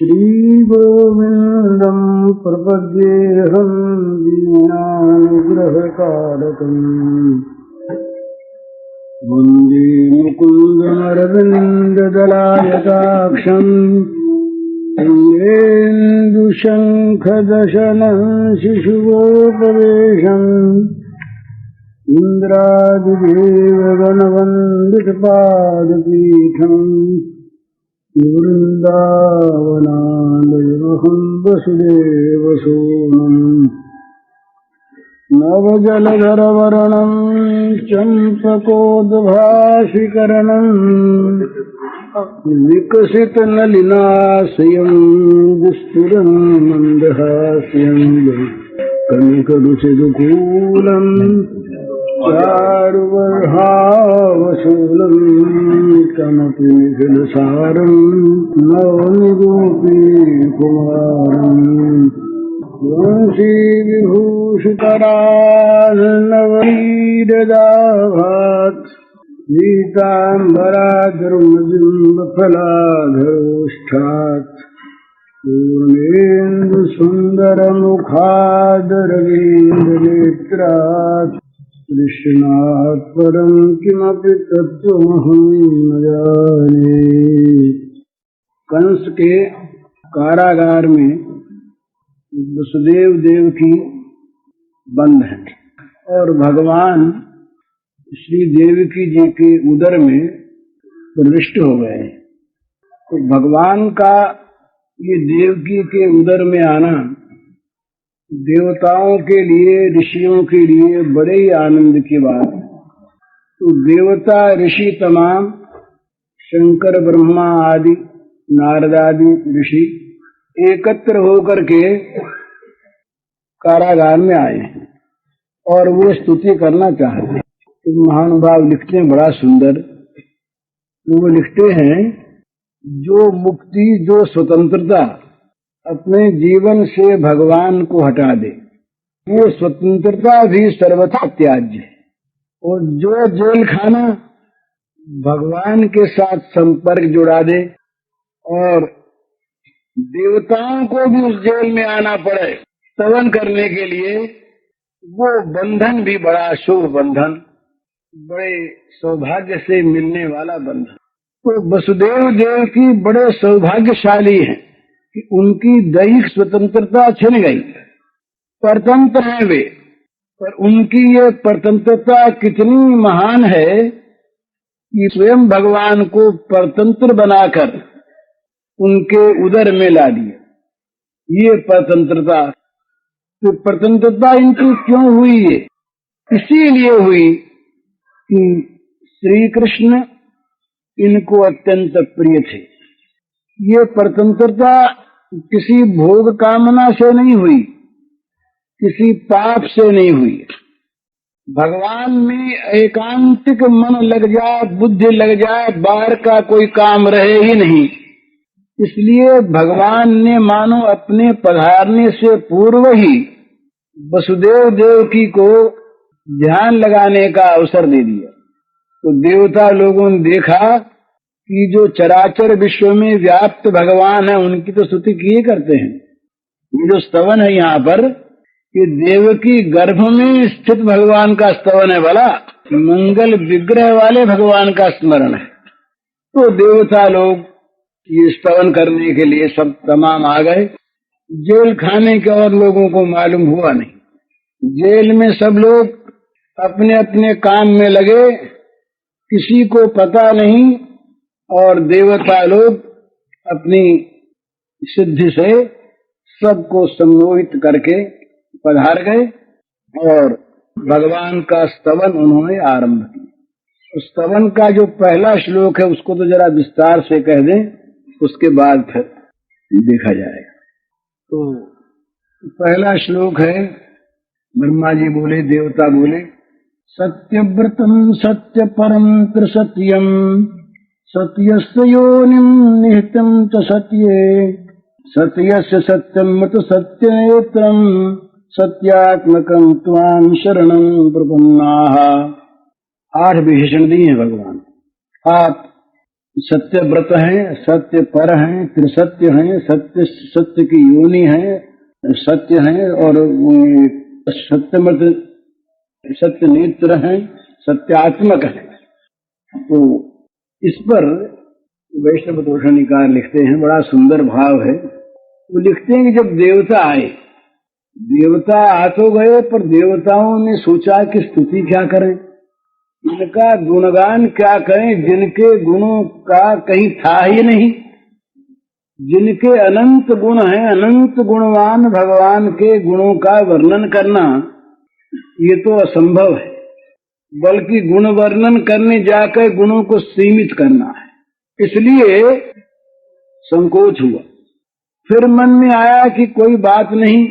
श्रीगोविन्दं प्रपद्येऽहं दीनानुग्रहकारकम् वन्दे मुकुन्दमरविन्ददलायताक्षम् इन्द्रेन्दुशङ्खदशनं शिशुगोपवेशम् इन्द्रादिदेवगणवन्दितपादपीठम् वृन्दावनालयमहं वसुदेवसूनुम् नवजलधरवर्णं चम्पकोद्भाषिकरणं विकसितनलिनाशयं विस्फुरन् मन्दहास्यं कनकरुचिदुकूलं चारुवर्हावशूलं कमपि निखिलसारं नौमि गोपीकुमारम् वंशीविभूषितरानवनीरदाभात् पीताम्बराधर्मबिम्बफलाधरोष्ठात् पूर्णेन्दुसुन्दरमुखादरवीन्द्रनेत्रात् कृष्णात् परं किमपि तत्त्वमहं न जाने। कंस के कारागार में वसुदेव देव की बंद है और भगवान श्री देवकी जी के उदर में प्रविष्ट हो गए। तो भगवान का ये देवकी के उदर में आना देवताओं के लिए, ऋषियों के लिए बड़े ही आनंद की बात है। तो देवता ऋषि तमाम, शंकर ब्रह्मा आदि नारद आदि ऋषि एकत्र होकर के कारागार में आए हैं और वो स्तुति करना चाहते हैं। तो महानुभाव लिखते हैं बड़ा सुंदर, तो वो लिखते हैं जो मुक्ति, जो स्वतंत्रता अपने जीवन से भगवान को हटा दे, वो स्वतंत्रता भी सर्वथा त्याज्य है। और जो जेल खाना भगवान के साथ संपर्क जुड़ा दे और देवताओं को भी उस जेल में आना पड़े स्तवन करने के लिए, वो बंधन भी बड़ा शुभ बंधन, बड़े सौभाग्य से मिलने वाला बंधन। तो वसुदेव देव की बड़े सौभाग्यशाली हैं कि उनकी दैहिक स्वतंत्रता छिन गई, परतंत्र हैं वे। पर उनकी ये परतंत्रता कितनी महान है कि स्वयं भगवान को परतंत्र बनाकर उनके उदर में ला दिया। ये परतंत्रता, तो परतंत्रता इनकी क्यों हुई है? इसीलिए हुई कि श्री कृष्ण इनको अत्यंत प्रिय थे। ये परतंत्रता किसी भोग कामना से नहीं हुई, किसी पाप से नहीं हुई। भगवान में एकांतिक मन लग जाए, बुद्धि लग जाए, बाहर का कोई काम रहे ही नहीं। इसलिए भगवान ने मानो अपने पधारने से पूर्व ही वसुदेव देवकी को ध्यान लगाने का अवसर दे दिया। तो देवता लोगों ने देखा कि जो चराचर विश्व में व्याप्त भगवान है उनकी तो स्तुति किए करते हैं। ये जो स्तवन है यहाँ पर, ये देवकी गर्भ में स्थित भगवान का स्तवन है, भला मंगल विग्रह वाले भगवान का स्मरण है। तो देवता लोग ये स्तवन करने के लिए सब तमाम आ गए। जेल खाने के और लोगों को मालूम हुआ नहीं। जेल में सब लोग अपने अपने काम में लगे, किसी को पता नहीं। और देवता लोग अपनी सिद्धि से सबको सम्मोहित करके पधार गए और भगवान का स्तवन उन्होंने आरंभ किया। उस स्तवन का जो पहला श्लोक है उसको तो जरा विस्तार से कह दें, उसके बाद फिर देखा जाएगा। तो पहला श्लोक है, ब्रह्मा जी बोले, देवता बोले, सत्यव्रतम सत्य परम त्रिसत्यम सत्यस्य योनिम निहितम च सत्ये सत्यस्य सत्यम मत सत्यनेत्रम सत्यात्मकम त्वां शरणं प्रपन्नाः। 8 विशेषण दिए हैं भगवान। आप सत्य व्रत हैं, सत्य पर हैं, त्रिसत्य हैं, सत्य सत्य की योनि है, सत्य हैं, और सत्यमत सत्य नेत्र हैं, सत्यात्मक है। तो इस पर वैष्णव दोषानिकार लिखते हैं, बड़ा सुंदर भाव है। वो लिखते हैं कि जब देवता आए, देवता आ तो गए, पर देवताओं ने सोचा कि स्तुति क्या करें, इनका गुणगान क्या करें, जिनके गुणों का कहीं था ही नहीं, जिनके अनंत गुण हैं, अनंत गुणवान भगवान के गुणों का वर्णन करना ये तो असंभव है, बल्कि गुण वर्णन करने जाकर गुणों को सीमित करना है। इसलिए संकोच हुआ। फिर मन में आया कि कोई बात नहीं,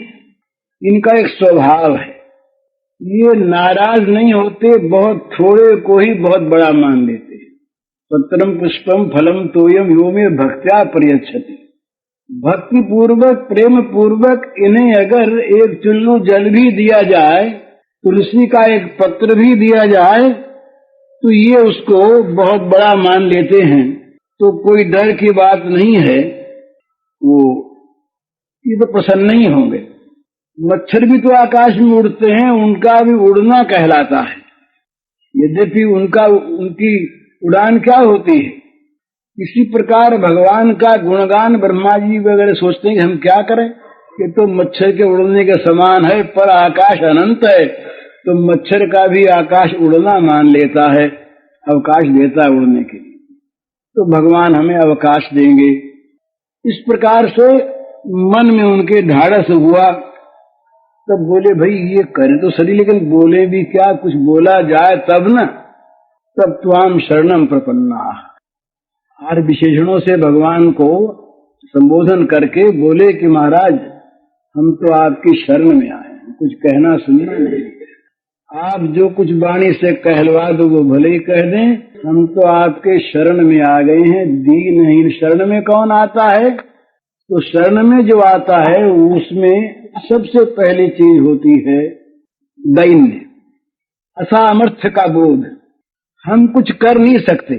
इनका एक स्वभाव है, ये नाराज नहीं होते, बहुत थोड़े को ही बहुत बड़ा मान लेते हैं। पत्रम पुष्पम फलम तोयम यो में भक्त्या प्रयच्छति। भक्ति पूर्वक प्रेम पूर्वक इन्हें अगर एक चुल्लू जल भी दिया जाए, तुलसी का एक पत्र भी दिया जाए, तो ये उसको बहुत बड़ा मान लेते हैं। तो कोई डर की बात नहीं है, वो ये तो प्रसन्न नहीं होंगे। मच्छर भी तो आकाश में उड़ते हैं, उनका भी उड़ना कहलाता है, यद्यपि उनकी उड़ान क्या होती है। इसी प्रकार भगवान का गुणगान ब्रह्मा जी वगैरह सोचते हैं कि हम क्या करें, ये तो मच्छर के उड़ने के समान है, पर आकाश अनंत है, तो मच्छर का भी आकाश उड़ना मान लेता है, अवकाश देता है उड़ने के लिए, तो भगवान हमें अवकाश देंगे। इस प्रकार से मन में उनके ढाढ़स हुआ। तब बोले भाई ये करे तो सही, लेकिन बोले भी क्या, कुछ बोला जाए तब न। तब त्वाम शरणम प्रपन्ना, हर विशेषणों से भगवान को संबोधन करके बोले कि महाराज हम तो आपकी शरण में आए हैं, कुछ कहना सुनना नहीं, आप जो कुछ वाणी से कहलवा दो वो भले ही कह दें, हम तो आपके शरण में आ गए हैं। दीनहीन शरण में कौन आता है, तो शरण में जो आता है उसमें सबसे पहली चीज होती है दैन्य, असामर्थ्य का बोध। हम कुछ कर नहीं सकते,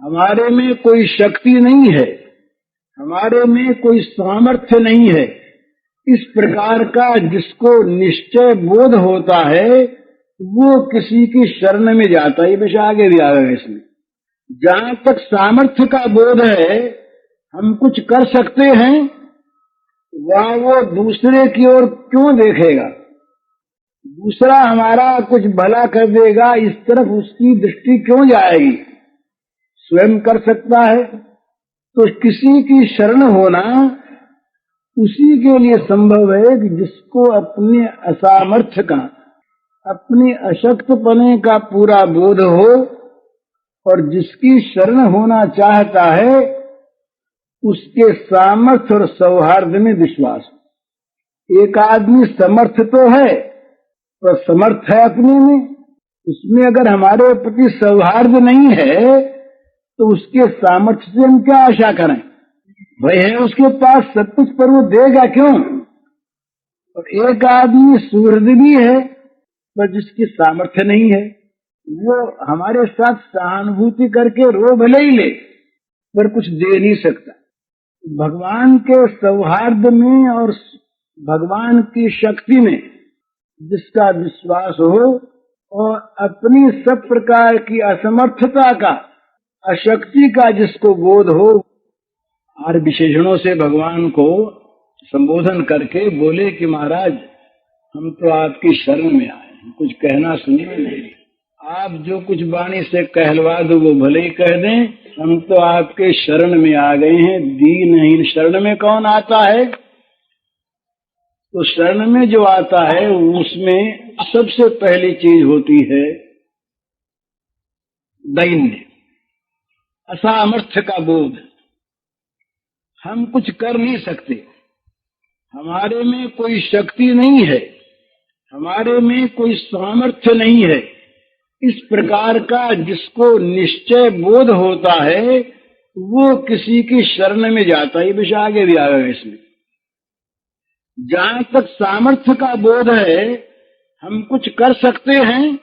हमारे में कोई शक्ति नहीं है, हमारे में कोई सामर्थ्य नहीं है। इस प्रकार का जिसको निश्चय बोध होता है वो किसी की शरण में जाता है। वैसे आगे भी आएगा इसमें, जहां तक सामर्थ्य का बोध है, हम कुछ कर सकते हैं, वहां वो दूसरे की ओर क्यों देखेगा, दूसरा हमारा कुछ भला कर देगा, इस तरफ उसकी दृष्टि क्यों जाएगी। स्वयं कर सकता है तो किसी की शरण होना उसी के लिए संभव है कि जिसको अपने असामर्थ्य का, अपने अशक्तपने का पूरा बोध हो, और जिसकी शरण होना चाहता है उसके सामर्थ्य और सौहार्द में विश्वास हो। एक आदमी समर्थ तो है, पर समर्थ है अपने में, उसमें अगर हमारे प्रति सौहार्द नहीं है तो उसके सामर्थ्य से हम क्या आशा करें। भाई है उसके पास सब कुछ, पर वो देगा क्यों। और एक आदमी सुहृद भी है, पर जिसकी सामर्थ्य नहीं है, वो हमारे साथ सहानुभूति करके रो भले ही ले, पर कुछ दे नहीं सकता। भगवान के सौहार्द में और भगवान की शक्ति में जिसका विश्वास हो, और अपनी सब प्रकार की असमर्थता का, अशक्ति का जिसको बोध हो, हर विशेषणों से भगवान को संबोधन करके बोले कि महाराज हम तो आपकी शरण में आए हैं, कुछ कहना सुनिए नहीं, आप जो कुछ वाणी से कहलवा दो वो भले ही कह दें, हम तो आपके शरण में आ गए हैं। दीनहीन शरण में कौन आता है, तो शरण में जो आता है उसमें सबसे पहली चीज होती है दैन्य, असामर्थ्य का बोध। हम कुछ कर नहीं सकते, हमारे में कोई शक्ति नहीं है, हमारे में कोई सामर्थ्य नहीं है। इस प्रकार का जिसको निश्चय बोध होता है वो किसी की शरण में जाता है। ये विषय आगे भी आएगा इसमें। जहां तक सामर्थ्य का बोध है, हम कुछ कर सकते हैं,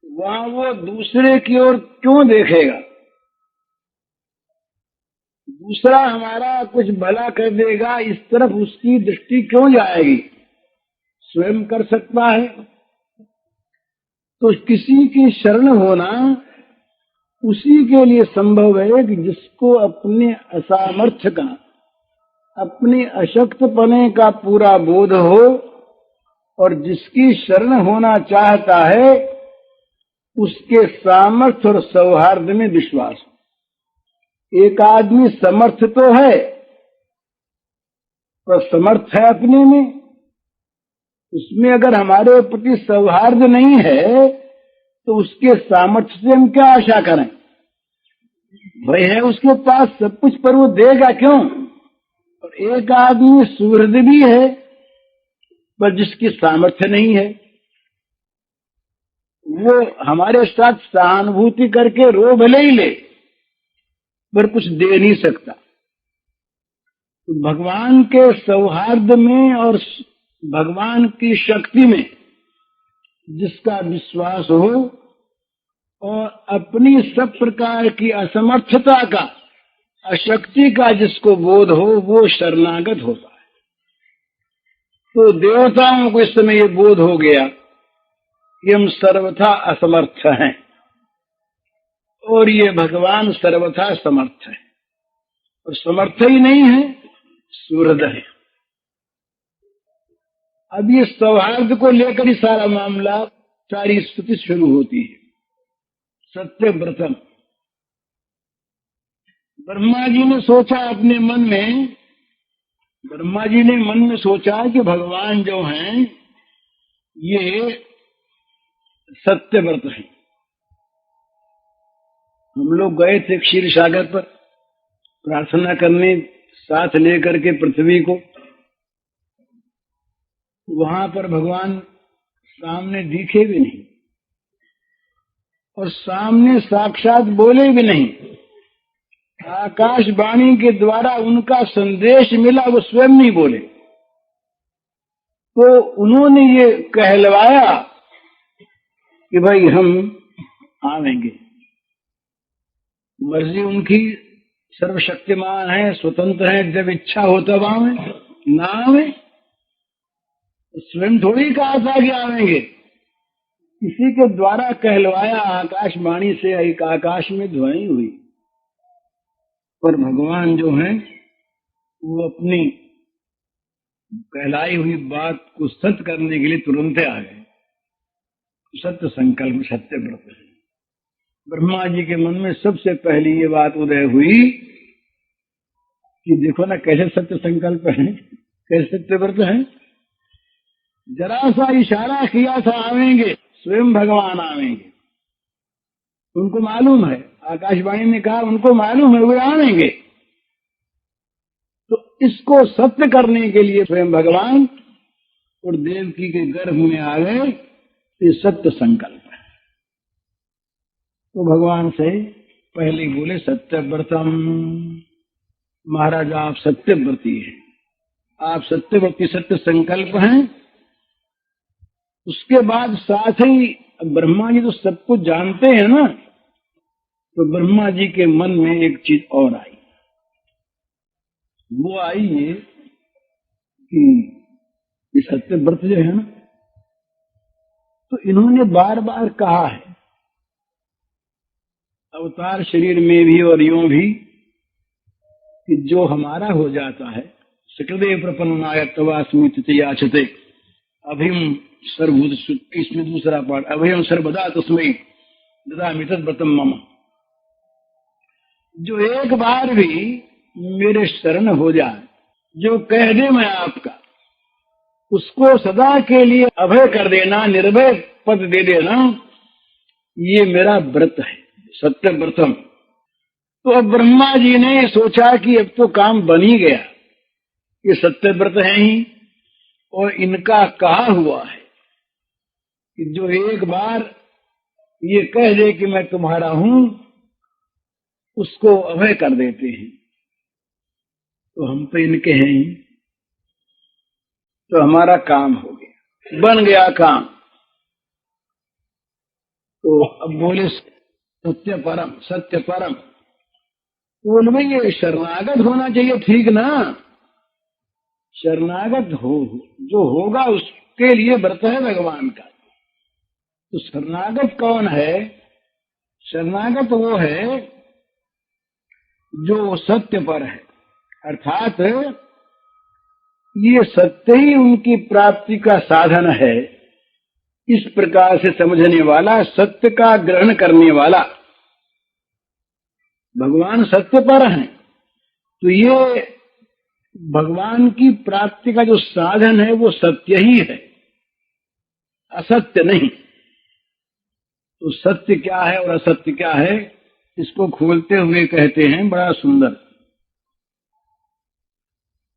वहां वो दूसरे की ओर क्यों देखेगा, दूसरा हमारा कुछ भला कर देगा, इस तरफ उसकी दृष्टि क्यों जाएगी? स्वयं कर सकता है। तो किसी की शरण होना उसी के लिए संभव है कि जिसको अपने असामर्थ्य का, अपने अशक्तपने का पूरा बोध हो, और जिसकी शरण होना चाहता है उसके सामर्थ्य और सौहार्द में विश्वास हो। एक आदमी समर्थ तो है, पर समर्थ है अपने में, उसमें अगर हमारे प्रति सौहार्द नहीं है तो उसके सामर्थ्य से हम क्या आशा करें? वही है उसके पास सब कुछ, पर वो देगा क्यों? और एक आदमी सुहृद भी है पर जिसकी सामर्थ्य नहीं है, वो हमारे साथ सहानुभूति करके रो भले ही ले पर कुछ दे नहीं सकता। तो भगवान के सौहार्द में और भगवान की शक्ति में जिसका विश्वास हो और अपनी सब प्रकार की असमर्थता का, अशक्ति का जिसको बोध हो, वो शरणागत होता है। तो देवताओं को इस समय ये बोध हो गया कि हम सर्वथा असमर्थ हैं और ये भगवान सर्वथा समर्थ है, और समर्थ ही नहीं है, सुहृद है। अब ये सौहार्द को लेकर ही सारा मामला, सारी स्तुति शुरू होती है। सत्यव्रतम। ब्रह्मा जी ने सोचा अपने मन में, ब्रह्मा जी ने मन में सोचा कि भगवान जो हैं ये सत्यव्रत हैं। हम लोग गए थे क्षीर सागर पर प्रार्थना करने, साथ लेकर के पृथ्वी को। वहां पर भगवान सामने दिखे भी नहीं और सामने साक्षात बोले भी नहीं। आकाशवाणी के द्वारा उनका संदेश मिला, वो स्वयं नहीं बोले। तो उन्होंने ये कहलवाया कि भाई हम आवेंगे। मर्जी उनकी, सर्वशक्तिमान है, स्वतंत्र है, जब इच्छा हो तब आवे, ना आवे स्वयं थोड़ी कहा था कि आवेंगे, किसी के द्वारा कहलवाया आकाशवाणी से। एक आकाश में ध्वनि हुई, पर भगवान जो हैं वो अपनी कहलाई हुई बात को सत्य करने के लिए तुरंत आ गए। सत्य संकल्प, सत्य व्रत है। ब्रह्मा जी के मन में सबसे पहली ये बात उदय हुई कि देखो ना कैसे सत्य संकल्प है, कैसे सत्य व्रत है। जरा सा इशारा किया था आवेंगे, स्वयं भगवान आवेंगे। उनको मालूम है, आकाशवाणी ने कहा उनको मालूम है वे आवेंगे। तो इसको सत्य करने के लिए स्वयं भगवान और देवकी के गर्भ में आ गए। ये सत्य संकल्प है। तो भगवान से पहले बोले सत्यव्रतम। महाराज आप सत्यव्रती हैं, आप सत्यव्रती, सत्य संकल्प हैं। उसके बाद साथ ही ब्रह्मा जी तो सब कुछ जानते हैं ना, तो ब्रह्मा जी के मन में एक चीज और आई। वो आई ये कि सत्यव्रत जो है ना, तो इन्होंने बार बार कहा है अवतार शरीर में भी और यूं भी कि जो हमारा हो जाता है, सकदेव प्रपन्नाय तवास्मि याचते अभिम सर्वभूत, इसमें दूसरा पाठ, अभयम सर्वदा तस्मै ददामि तद्व्रतम मम। जो एक बार भी मेरे शरण हो जाए, जो कह दे मैं आपका, उसको सदा के लिए अभय कर देना, निर्भय पद दे देना, ये मेरा व्रत है, सत्य व्रतम। तो अब ब्रह्मा जी ने सोचा कि अब तो काम बन ही गया, ये सत्य व्रत है ही, और इनका कहा हुआ है कि जो एक बार ये कह दे कि मैं तुम्हारा हूं, उसको अभय कर देते हैं। तो हम तो इनके हैं ही, तो हमारा काम हो गया, बन गया काम। तो अब बोले सत्य परम, सत्य परम। बोल में ये शरणागत होना चाहिए, ठीक ना? शरणागत हो जो होगा उसके लिए व्रत है भगवान का। तो शरणागत कौन है? शरणागत वो है जो सत्य पर है, अर्थात ये सत्य ही उनकी प्राप्ति का साधन है, इस प्रकार से समझने वाला, सत्य का ग्रहण करने वाला। भगवान सत्य पर हैं, तो ये भगवान की प्राप्ति का जो साधन है वो सत्य ही है, असत्य नहीं। तो सत्य क्या है और असत्य क्या है, इसको खोलते हुए कहते हैं बड़ा सुंदर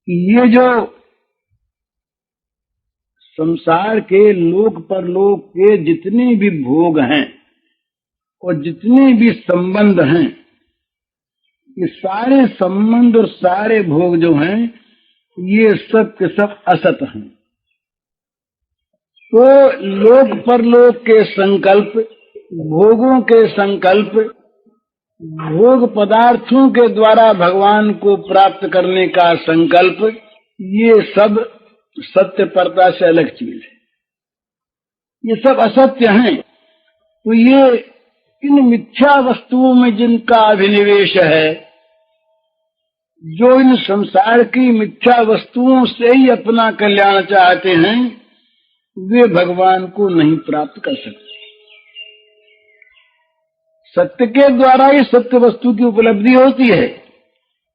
कि ये जो संसार के लोक परलोक के जितने भी भोग हैं और जितने भी संबंध हैं, ये सारे संबंध और सारे भोग जो हैं ये सब के सब असत हैं। तो लोक परलोक के संकल्प, भोगों के संकल्प, भोग पदार्थों के द्वारा भगवान को प्राप्त करने का संकल्प, ये सब सत्य परता से अलग चीज है, ये सब असत्य हैं। तो ये इन मिथ्या वस्तुओं में जिनका अभिनिवेश है, जो इन संसार की मिथ्या वस्तुओं से ही अपना कल्याण चाहते हैं, वे भगवान को नहीं प्राप्त कर सकते। सत्य के द्वारा ही सत्य वस्तु की उपलब्धि होती है,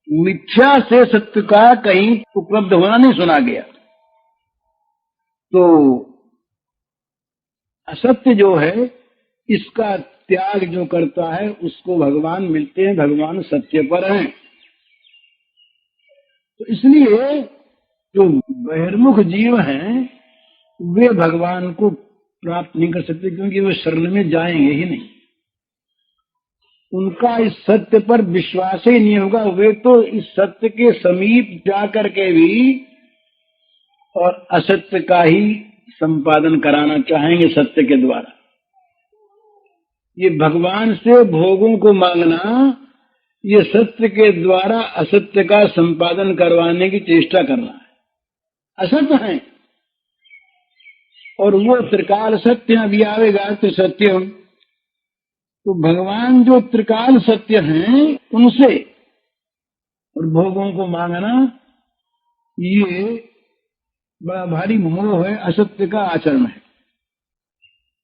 मिथ्या से सत्य का कहीं उपलब्ध होना नहीं सुना गया। तो असत्य जो है, इसका त्याग जो करता है उसको भगवान मिलते हैं, भगवान सत्य पर हैं। तो इसलिए जो बहिर्मुख जीव हैं वे भगवान को प्राप्त नहीं कर सकते, क्योंकि वे शरण में जाएंगे ही नहीं, उनका इस सत्य पर विश्वास ही नहीं होगा। वे तो इस सत्य के समीप जाकर के भी और असत्य का ही संपादन कराना चाहेंगे सत्य के द्वारा। ये भगवान से भोगों को मांगना, ये सत्य के द्वारा असत्य का संपादन करवाने की चेष्टा करना है, असत्य है। और वो त्रिकाल सत्य अभी आवेगा, त्रिसत्यम। तो भगवान जो त्रिकाल सत्य हैं उनसे और भोगों को मांगना, ये बड़ा भारी मोह है, असत्य का आचरण है।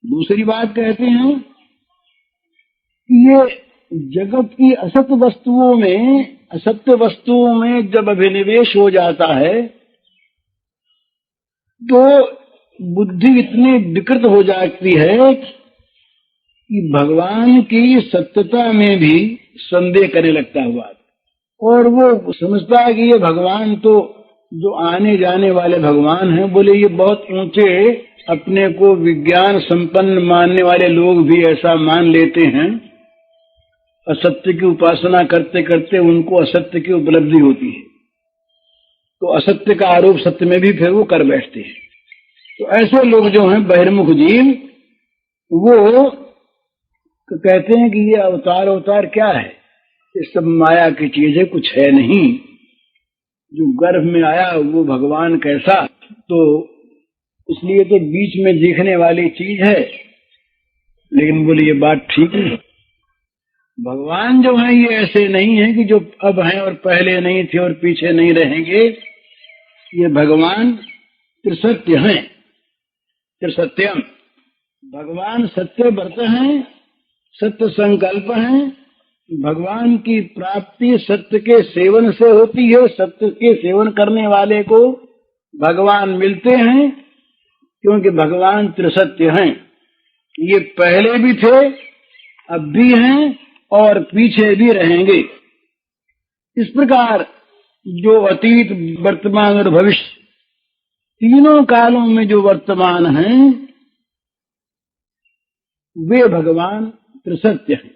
दूसरी बात कहते हैं कि ये जगत की असत्य वस्तुओं में जब अभिनिवेश हो जाता है तो बुद्धि इतनी विकृत हो जाती है कि भगवान की सत्यता में भी संदेह करने लगता हुआ, और वो समझता है कि ये भगवान तो जो आने जाने वाले भगवान हैं, बोले ये बहुत ऊंचे, अपने को विज्ञान संपन्न मानने वाले लोग भी ऐसा मान लेते हैं। असत्य की उपासना करते करते उनको असत्य की उपलब्धि होती है, तो असत्य का आरोप सत्य में भी फिर वो कर बैठते हैं। तो ऐसे लोग जो हैं बहिर्मुख जीव, वो कहते हैं कि ये अवतार क्या है, ये सब माया की चीज है, कुछ है नहीं। जो गर्भ में आया वो भगवान कैसा, तो इसलिए तो बीच में दिखने वाली चीज है। लेकिन बोले ये बात ठीक नहीं, भगवान जो है ये ऐसे नहीं है कि जो अब हैं और पहले नहीं थे और पीछे नहीं रहेंगे। ये भगवान त्रिसत्य हैं, त्रिसत्यम। भगवान सत्य व्रत हैं, सत्य संकल्प हैं। भगवान की प्राप्ति सत्य के सेवन से होती है, सत्य के सेवन करने वाले को भगवान मिलते हैं, क्योंकि भगवान त्रिसत्य हैं। ये पहले भी थे, अब भी हैं और पीछे भी रहेंगे। इस प्रकार जो अतीत, वर्तमान और भविष्य तीनों कालों में जो वर्तमान हैं वे भगवान त्रिसत्य हैं।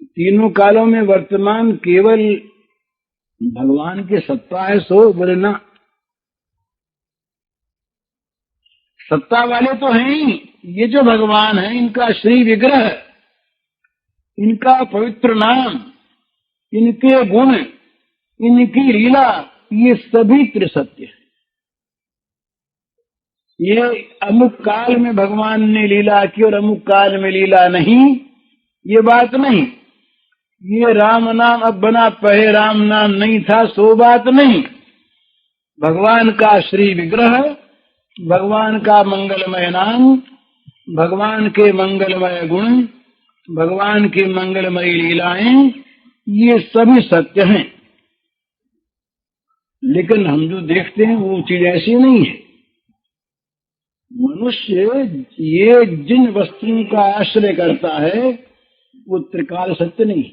तीनों कालों में वर्तमान केवल भगवान की सत्ता है, सो बोले ना, सत्ता वाले तो हैं ही। ये जो भगवान है इनका श्री विग्रह, इनका पवित्र नाम, इनके गुण, इनकी लीला, ये सभी त्रिसत्य है। ये अमुक काल में भगवान ने लीला की और अमुक काल में लीला नहीं, ये बात नहीं। ये राम नाम अब बना, पहले राम नाम नहीं था, सो बात नहीं। भगवान का श्री विग्रह, भगवान का मंगलमय नाम, भगवान के मंगलमय गुण, भगवान की मंगलमयी लीलाएं, ये सभी सत्य हैं। लेकिन हम जो देखते हैं वो चीज ऐसी नहीं है। मनुष्य ये जिन वस्तुओं का आश्रय करता है वो त्रिकाल सत्य नहीं,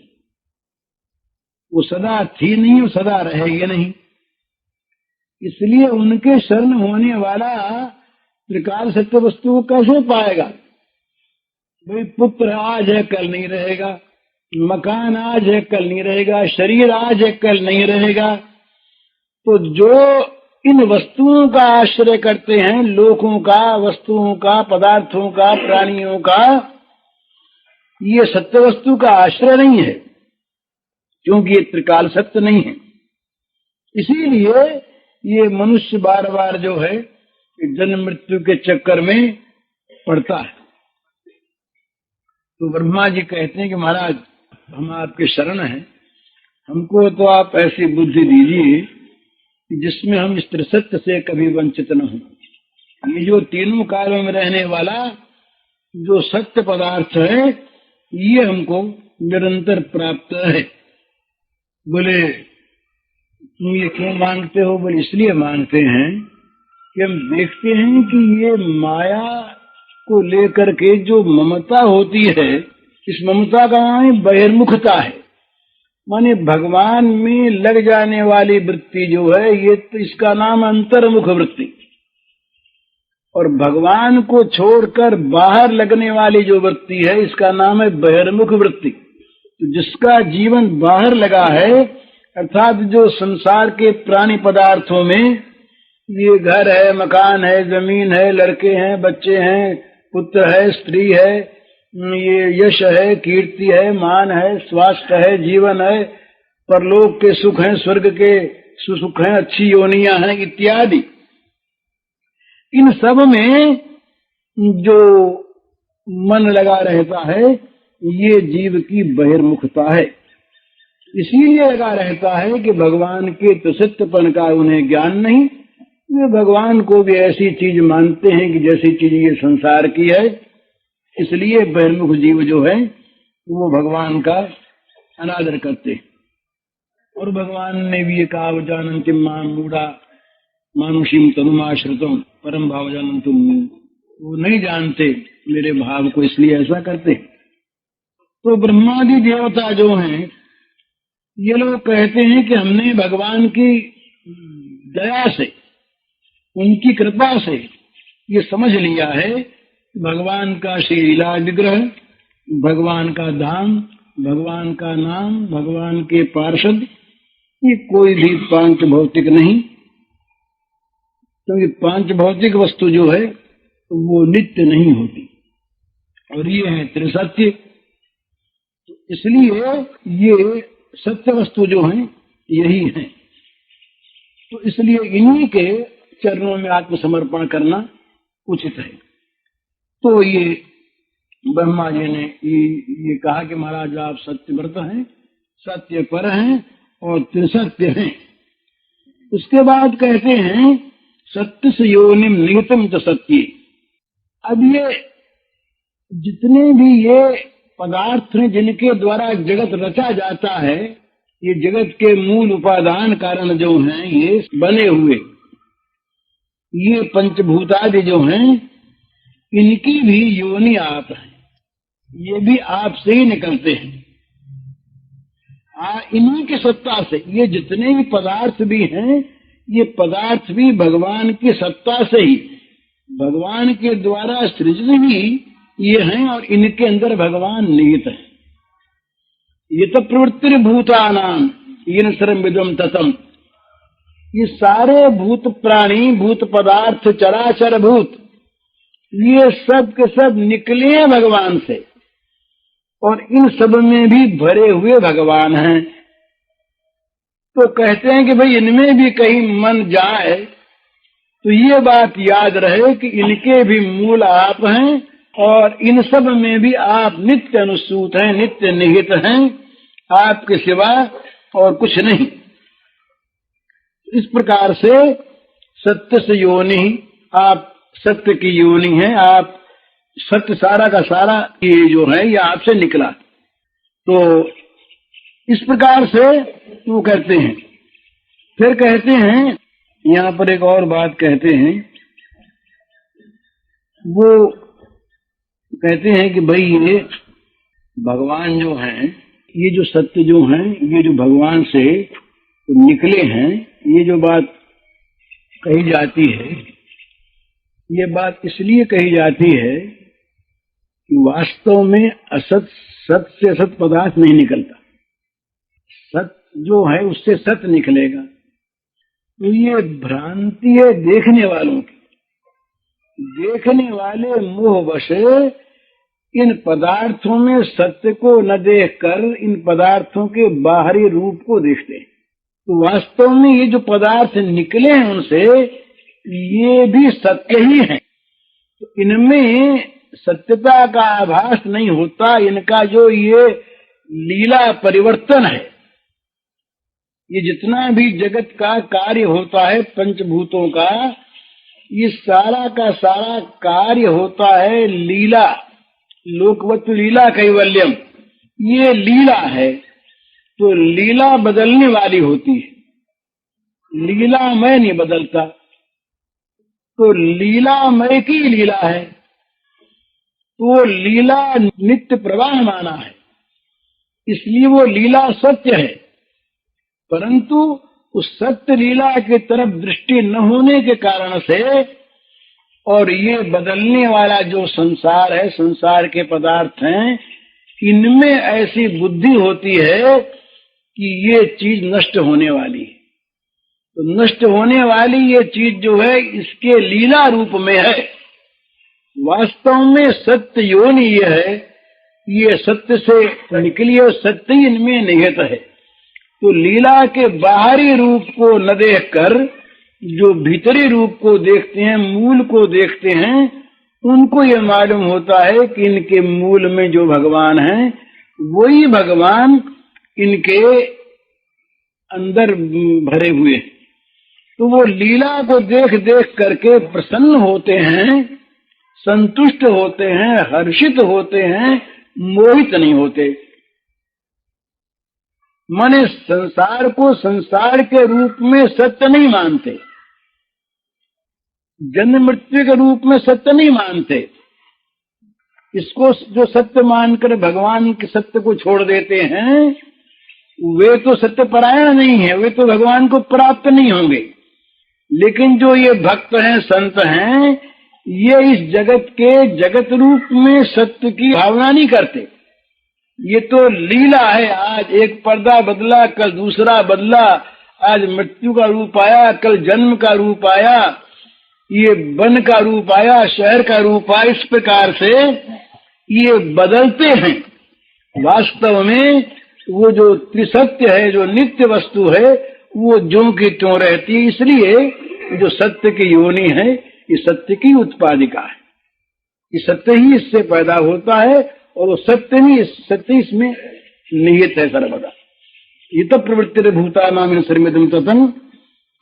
वो सदा थी नहीं और सदा रहेगी नहीं। इसलिए उनके शरण होने वाला त्रिकाल सत्य वस्तु को कैसे पाएगा? भाई पुत्र आज है कल नहीं रहेगा, मकान आज है कल नहीं रहेगा, शरीर आज है कल नहीं रहेगा। तो जो इन वस्तुओं का आश्रय करते हैं, लोकों का, वस्तुओं का, पदार्थों का, प्राणियों का, ये सत्य वस्तु का आश्रय नहीं है, क्योंकि ये त्रिकाल सत्य नहीं है। इसीलिए ये मनुष्य बार बार जो है जन्म मृत्यु के चक्कर में पड़ता है। तो ब्रह्मा जी कहते हैं कि महाराज हम आपके शरण हैं, हमको तो आप ऐसी बुद्धि दीजिए जिसमें हम इस त्रिसत्य से कभी वंचित न हो। ये जो तीनों कालों में रहने वाला जो सत्य पदार्थ है, ये हमको निरंतर प्राप्त है। बोले तुम ये क्यों मांगते हो? बोले इसलिए मांगते हैं कि हम देखते हैं कि ये माया को लेकर के जो ममता होती है, इस ममता का नाम बहिर्मुखता है। माने भगवान में लग जाने वाली वृत्ति जो है, ये तो इसका नाम अंतर्मुख वृत्ति। और भगवान को छोड़कर बाहर लगने वाली जो वृत्ति है, इसका नाम है बहिर्मुख वृत्ति। तो जिसका जीवन बाहर लगा है, अर्थात जो संसार के प्राणी पदार्थों में ये घर है, मकान है, जमीन है, लड़के हैं, बच्चे हैं, पुत्र है, स्त्री है, ये यश है, कीर्ति है, मान है, स्वास्थ्य है, जीवन है, परलोक के सुख हैं, स्वर्ग के सुसुख हैं, अच्छी योनियां हैं इत्यादि। इन सब में जो मन लगा रहता है, ये जीव की बहिर्मुखता है। इसीलिए लगा रहता है कि भगवान के त्रिसत्यपन का उन्हें ज्ञान नहीं। वे भगवान को भी ऐसी चीज मानते हैं कि जैसी चीज ये संसार की है। इसलिए बहिर्मुख जीव जो है वो भगवान का अनादर करते हैं। और भगवान ने भी ये कहा, जानन्ति मां मूढ़ा मानुषीम तनुमाश्रितम परम भाव जानन्तुम। वो नहीं जानते मेरे भाव को, इसलिए ऐसा करते। तो ब्रह्मादि देवता जो हैं, ये लोग कहते हैं कि हमने भगवान की दया से, उनकी कृपा से ये समझ लिया है भगवान का श्री लीला विग्रह, भगवान का धाम, भगवान का नाम, भगवान के पार्षद, ये कोई भी पांच भौतिक नहीं। क्योंकि पांच भौतिक वस्तु जो है वो नित्य नहीं होती, और ये है त्रिसत्य। तो इसलिए ये सत्य वस्तु जो है यही है। तो इसलिए इन्हीं के चरणों में आत्मसमर्पण करना उचित है। तो ये ब्रह्मा जी ने ये कहा कि महाराज आप सत्यव्रत हैं, सत्य पर हैं और त्रिसत्य हैं। उसके बाद कहते हैं सत्य से योनिम निहितम च सत्य। अब ये जितने भी ये पदार्थ हैं जिनके द्वारा जगत रचा जाता है, ये जगत के मूल उपादान कारण जो हैं ये बने हुए, ये पंचभूतादि जो हैं, इनकी भी योनि आप हैं, ये भी आपसे ही निकलते हैं। इन्हीं की सत्ता से ये जितने भी पदार्थ भी हैं, ये पदार्थ भी भगवान की सत्ता से ही, भगवान के द्वारा सृजित ही ये हैं, और इनके अंदर भगवान निहित है। ये तो प्रवृत्ति भूतानाम येन सर्वमिदं ततम्। ये सारे भूत प्राणी, भूत पदार्थ, चराचर भूत, ये सब के सब निकले हैं भगवान से, और इन सब में भी भरे हुए भगवान हैं। तो कहते हैं कि भाई इनमें भी कहीं मन जाए तो ये बात याद रहे कि इनके भी मूल आप हैं और इन सब में भी आप नित्य अनुसूत हैं, नित्य निहित हैं, आपके सिवा और कुछ नहीं। इस प्रकार से सत्य से योनि, आप सत्य की योनि हैं, आप सत्य सारा का सारा ये जो है ये आपसे निकला। तो इस प्रकार से वो कहते हैं। फिर कहते हैं, यहाँ पर एक और बात कहते हैं, वो कहते हैं कि भाई ये भगवान जो हैं, ये जो सत्य जो हैं, ये जो भगवान से निकले हैं, ये जो बात कही जाती है, ये बात इसलिए कही जाती है कि वास्तव में असत सत से असत पदार्थ नहीं निकलता। सत्य जो है उससे सत्य निकलेगा। तो ये भ्रांति है देखने वालों की। देखने वाले मोहवश इन पदार्थों में सत्य को न देखकर इन पदार्थों के बाहरी रूप को देखते हैं। तो वास्तव में ये जो पदार्थ निकले हैं उनसे, ये भी सत्य ही हैं। तो इनमें सत्यता का आभास नहीं होता। इनका जो ये लीला परिवर्तन है, ये जितना भी जगत का कार्य होता है पंचभूतों का, ये सारा का सारा कार्य होता है लीला। लोकवत लीला कैवल्यम, ये लीला है। तो लीला बदलने वाली होती है, लीलामय नहीं बदलता। तो लीलामय की लीला है, तो लीला नित्य प्रवाह माना है, इसलिए वो लीला सत्य है। परंतु उस सत्य लीला की तरफ दृष्टि न होने के कारण से और ये बदलने वाला जो संसार है, संसार के पदार्थ हैं, इनमें ऐसी बुद्धि होती है कि ये चीज नष्ट होने वाली है। तो नष्ट होने वाली ये चीज जो है इसके लीला रूप में है। वास्तव में सत्य योनि ये है, ये सत्य से निकली और सत्य ही इनमें निहित है। तो लीला के बाहरी रूप को न देखकर जो भीतरी रूप को देखते हैं, मूल को देखते हैं, उनको ये मालूम होता है कि इनके मूल में जो भगवान हैं वही भगवान इनके अंदर भरे हुए हैं। तो वो लीला को देख देख करके प्रसन्न होते हैं, संतुष्ट होते हैं, हर्षित होते हैं, मोहित नहीं होते। माने संसार को संसार के रूप में सत्य नहीं मानते, जन्म मृत्यु के रूप में सत्य नहीं मानते। इसको जो सत्य मानकर भगवान के सत्य को छोड़ देते हैं, वे तो सत्य परायण नहीं है, वे तो भगवान को प्राप्त नहीं होंगे। लेकिन जो ये भक्त हैं, संत हैं, ये इस जगत के जगत रूप में सत्य की भावना नहीं करते। ये तो लीला है। आज एक पर्दा बदला, कल दूसरा बदला, आज मृत्यु का रूप आया, कल जन्म का रूप आया, ये वन का रूप आया, शहर का रूप आया। इस प्रकार से ये बदलते हैं। वास्तव में वो जो त्रिसत्य है, जो नित्य वस्तु है, वो ज्यों की त्यों रहती है। इसलिए जो सत्य की योनि है, ये सत्य की उत्पादिका है। ये सत्य ही इससे पैदा होता है और वो सत्य इसमें निहित है सर्वदा। ये तो प्रवृत्ति भूता नाम शरीरम ततन।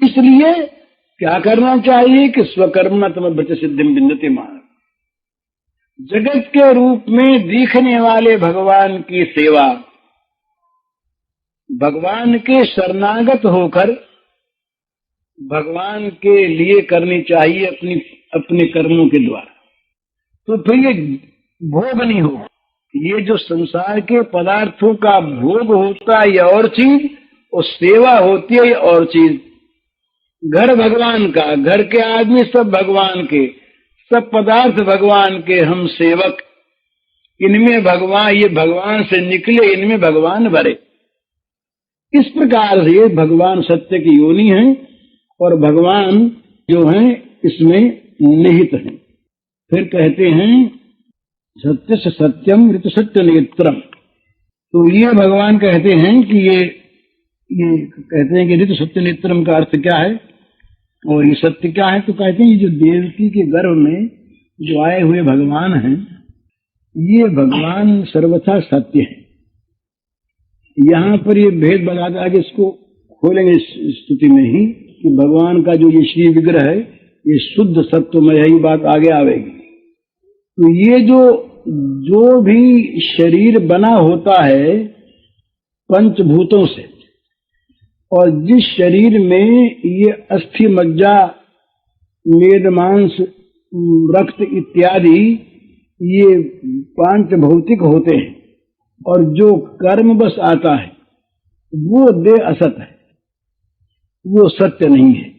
इसलिए क्या करना चाहिए कि स्वकर्म तमभ्यच सिद्धिम बिंदते मान। जगत के रूप में दिखने वाले भगवान की सेवा, भगवान के शरणागत होकर भगवान के लिए करनी चाहिए अपने कर्मों के द्वारा। तो फिर ये भोग नहीं होगा। ये जो संसार के पदार्थों का भोग होता है ये और चीज, और सेवा होती है ये और चीज। घर भगवान का, घर के आदमी सब भगवान के, सब पदार्थ भगवान के, हम सेवक। इनमें भगवान, ये भगवान से निकले, इनमें भगवान भरे। इस प्रकार से ये भगवान सत्य की योनि है और भगवान जो है इसमें निहित है। फिर कहते हैं सत्य से सत्यम ऋतु सत्य नेत्रम। तो ये भगवान कहते हैं कि ये ये कहते हैं कि ऋतु सत्य नेत्रम का अर्थ क्या है और ये सत्य क्या है, तो कहते हैं ये जो देवकी के गर्भ में जो आए हुए भगवान हैं, ये भगवान सर्वथा सत्य है। यहाँ पर ये भेद बताता है कि इसको खोलेंगे इस स्तुति में ही कि भगवान का जो ये श्री विग्रह है ये शुद्ध सत्वमय है, ये बात आगे आवेगी। तो ये जो भी शरीर बना होता है पंचभूतों से, और जिस शरीर में ये अस्थि मज्जा मेद मांस रक्त इत्यादि ये पांच भौतिक होते हैं, और जो कर्म बस आता है वो देह असत है, वो सत्य नहीं है।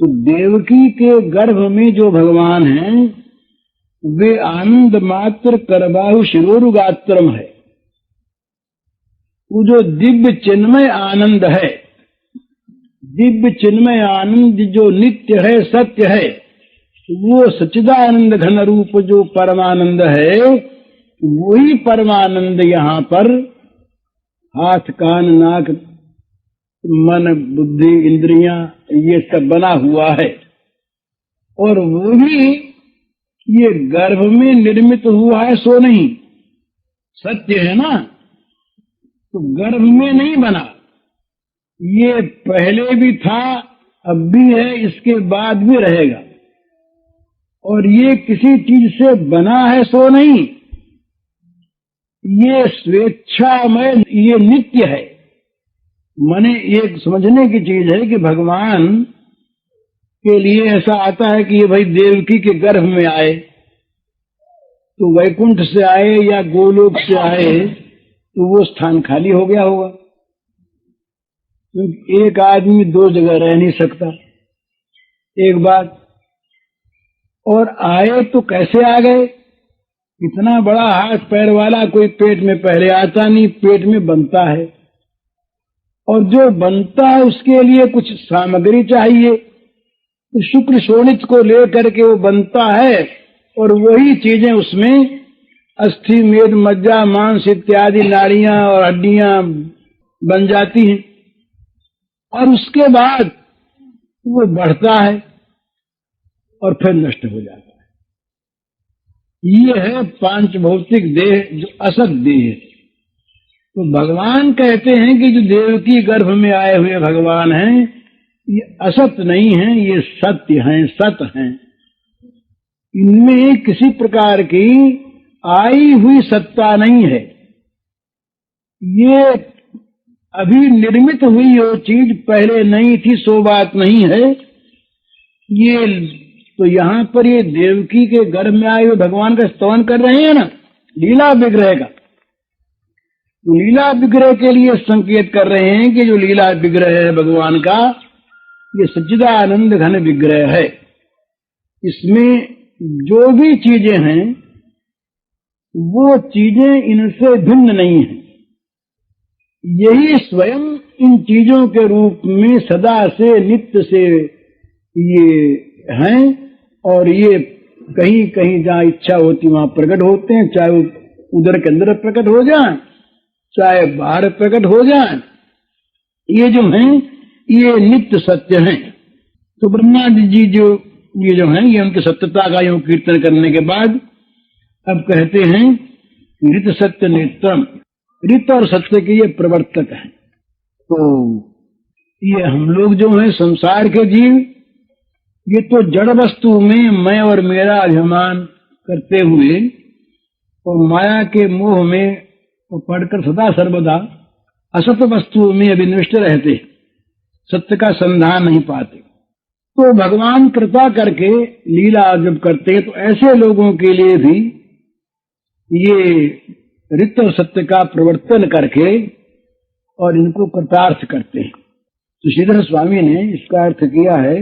तो देवकी के गर्भ में जो भगवान हैं वे आनंद मात्र करबाहु शिरोरुगात्रम है। वो जो दिव्य चिन्मय आनंद है, दिव्य चिन्मय आनंद जो नित्य है, सत्य है, वो सच्चिदानंद घन रूप जो परमानंद है, वही परमानंद यहाँ पर हाथ कान नाक मन बुद्धि इंद्रियां ये सब बना हुआ है, और वही ये गर्भ में निर्मित हुआ है, सो नहीं, सत्य है ना। तो गर्भ में नहीं बना, ये पहले भी था, अब भी है, इसके बाद भी रहेगा, और ये किसी चीज से बना है, सो नहीं, ये स्वेच्छामय, ये नित्य है। माने ये समझने की चीज है कि भगवान के लिए ऐसा आता है कि ये भाई देवकी के गर्भ में आए, तो वैकुंठ से आए या गोलोक से आए तो वो स्थान खाली हो गया होगा, क्योंकि एक आदमी दो जगह रह नहीं सकता, एक बात। और आए तो कैसे आ गए, इतना बड़ा हाथ पैर वाला कोई पेट में पहले आता नहीं, पेट में बनता है, और जो बनता है उसके लिए कुछ सामग्री चाहिए, तो शुक्र शोणित को लेकर के वो बनता है, और वही चीजें उसमें अस्थि मेद मज्जा मांस इत्यादि नाड़ियां और हड्डियां बन जाती हैं, और उसके बाद वो बढ़ता है और फिर नष्ट हो जाता है। ये है पांच भौतिक देह जो असत देह है। तो भगवान कहते हैं कि जो देवकी गर्भ में आए हुए भगवान हैं ये असत नहीं है, ये सत्य हैं, सत हैं। इनमें किसी प्रकार की आई हुई सत्ता नहीं है, ये अभी निर्मित हुई वो चीज पहले नहीं थी, सो बात नहीं है। ये तो यहाँ पर ये देवकी के गर्भ में आए हुए भगवान का स्तवन कर रहे हैं ना, लीला विग्रह का। तो लीला विग्रह के लिए संकेत कर रहे हैं कि जो लीला विग्रह है भगवान का, ये सच्चिदानंद घन विग्रह है। इसमें जो भी चीजें हैं वो चीजें इनसे भिन्न नहीं है, यही स्वयं इन चीजों के रूप में सदा से नित्य से ये हैं, और ये कहीं कहीं जहाँ इच्छा होती वहां प्रकट होते हैं, चाहे वो उदर के अंदर प्रकट हो जाए चाहे बाहर प्रकट हो जाए, ये जो हैं ये नित्य सत्य हैं। तो ब्रह्मा जी जो ये जो हैं ये उनकी सत्यता का योग कीर्तन करने के बाद अब कहते हैं ऋत सत्य नेत्रम, ऋत और सत्य के ये प्रवर्तक हैं। तो ये हम लोग जो हैं संसार के जीव, ये तो जड़ वस्तु में मैं और मेरा अभिमान करते हुए और माया के मोह में पढ़कर सदा सर्वदा असत वस्तु में अभिनिविष्ट रहते, सत्य का संधान नहीं पाते। तो भगवान कृपा करके लीला जब करते हैं तो ऐसे लोगों के लिए भी ये ऋत और सत्य का प्रवर्तन करके और इनको कृतार्थ करते हैं। तो श्रीधर स्वामी ने इसका अर्थ किया है,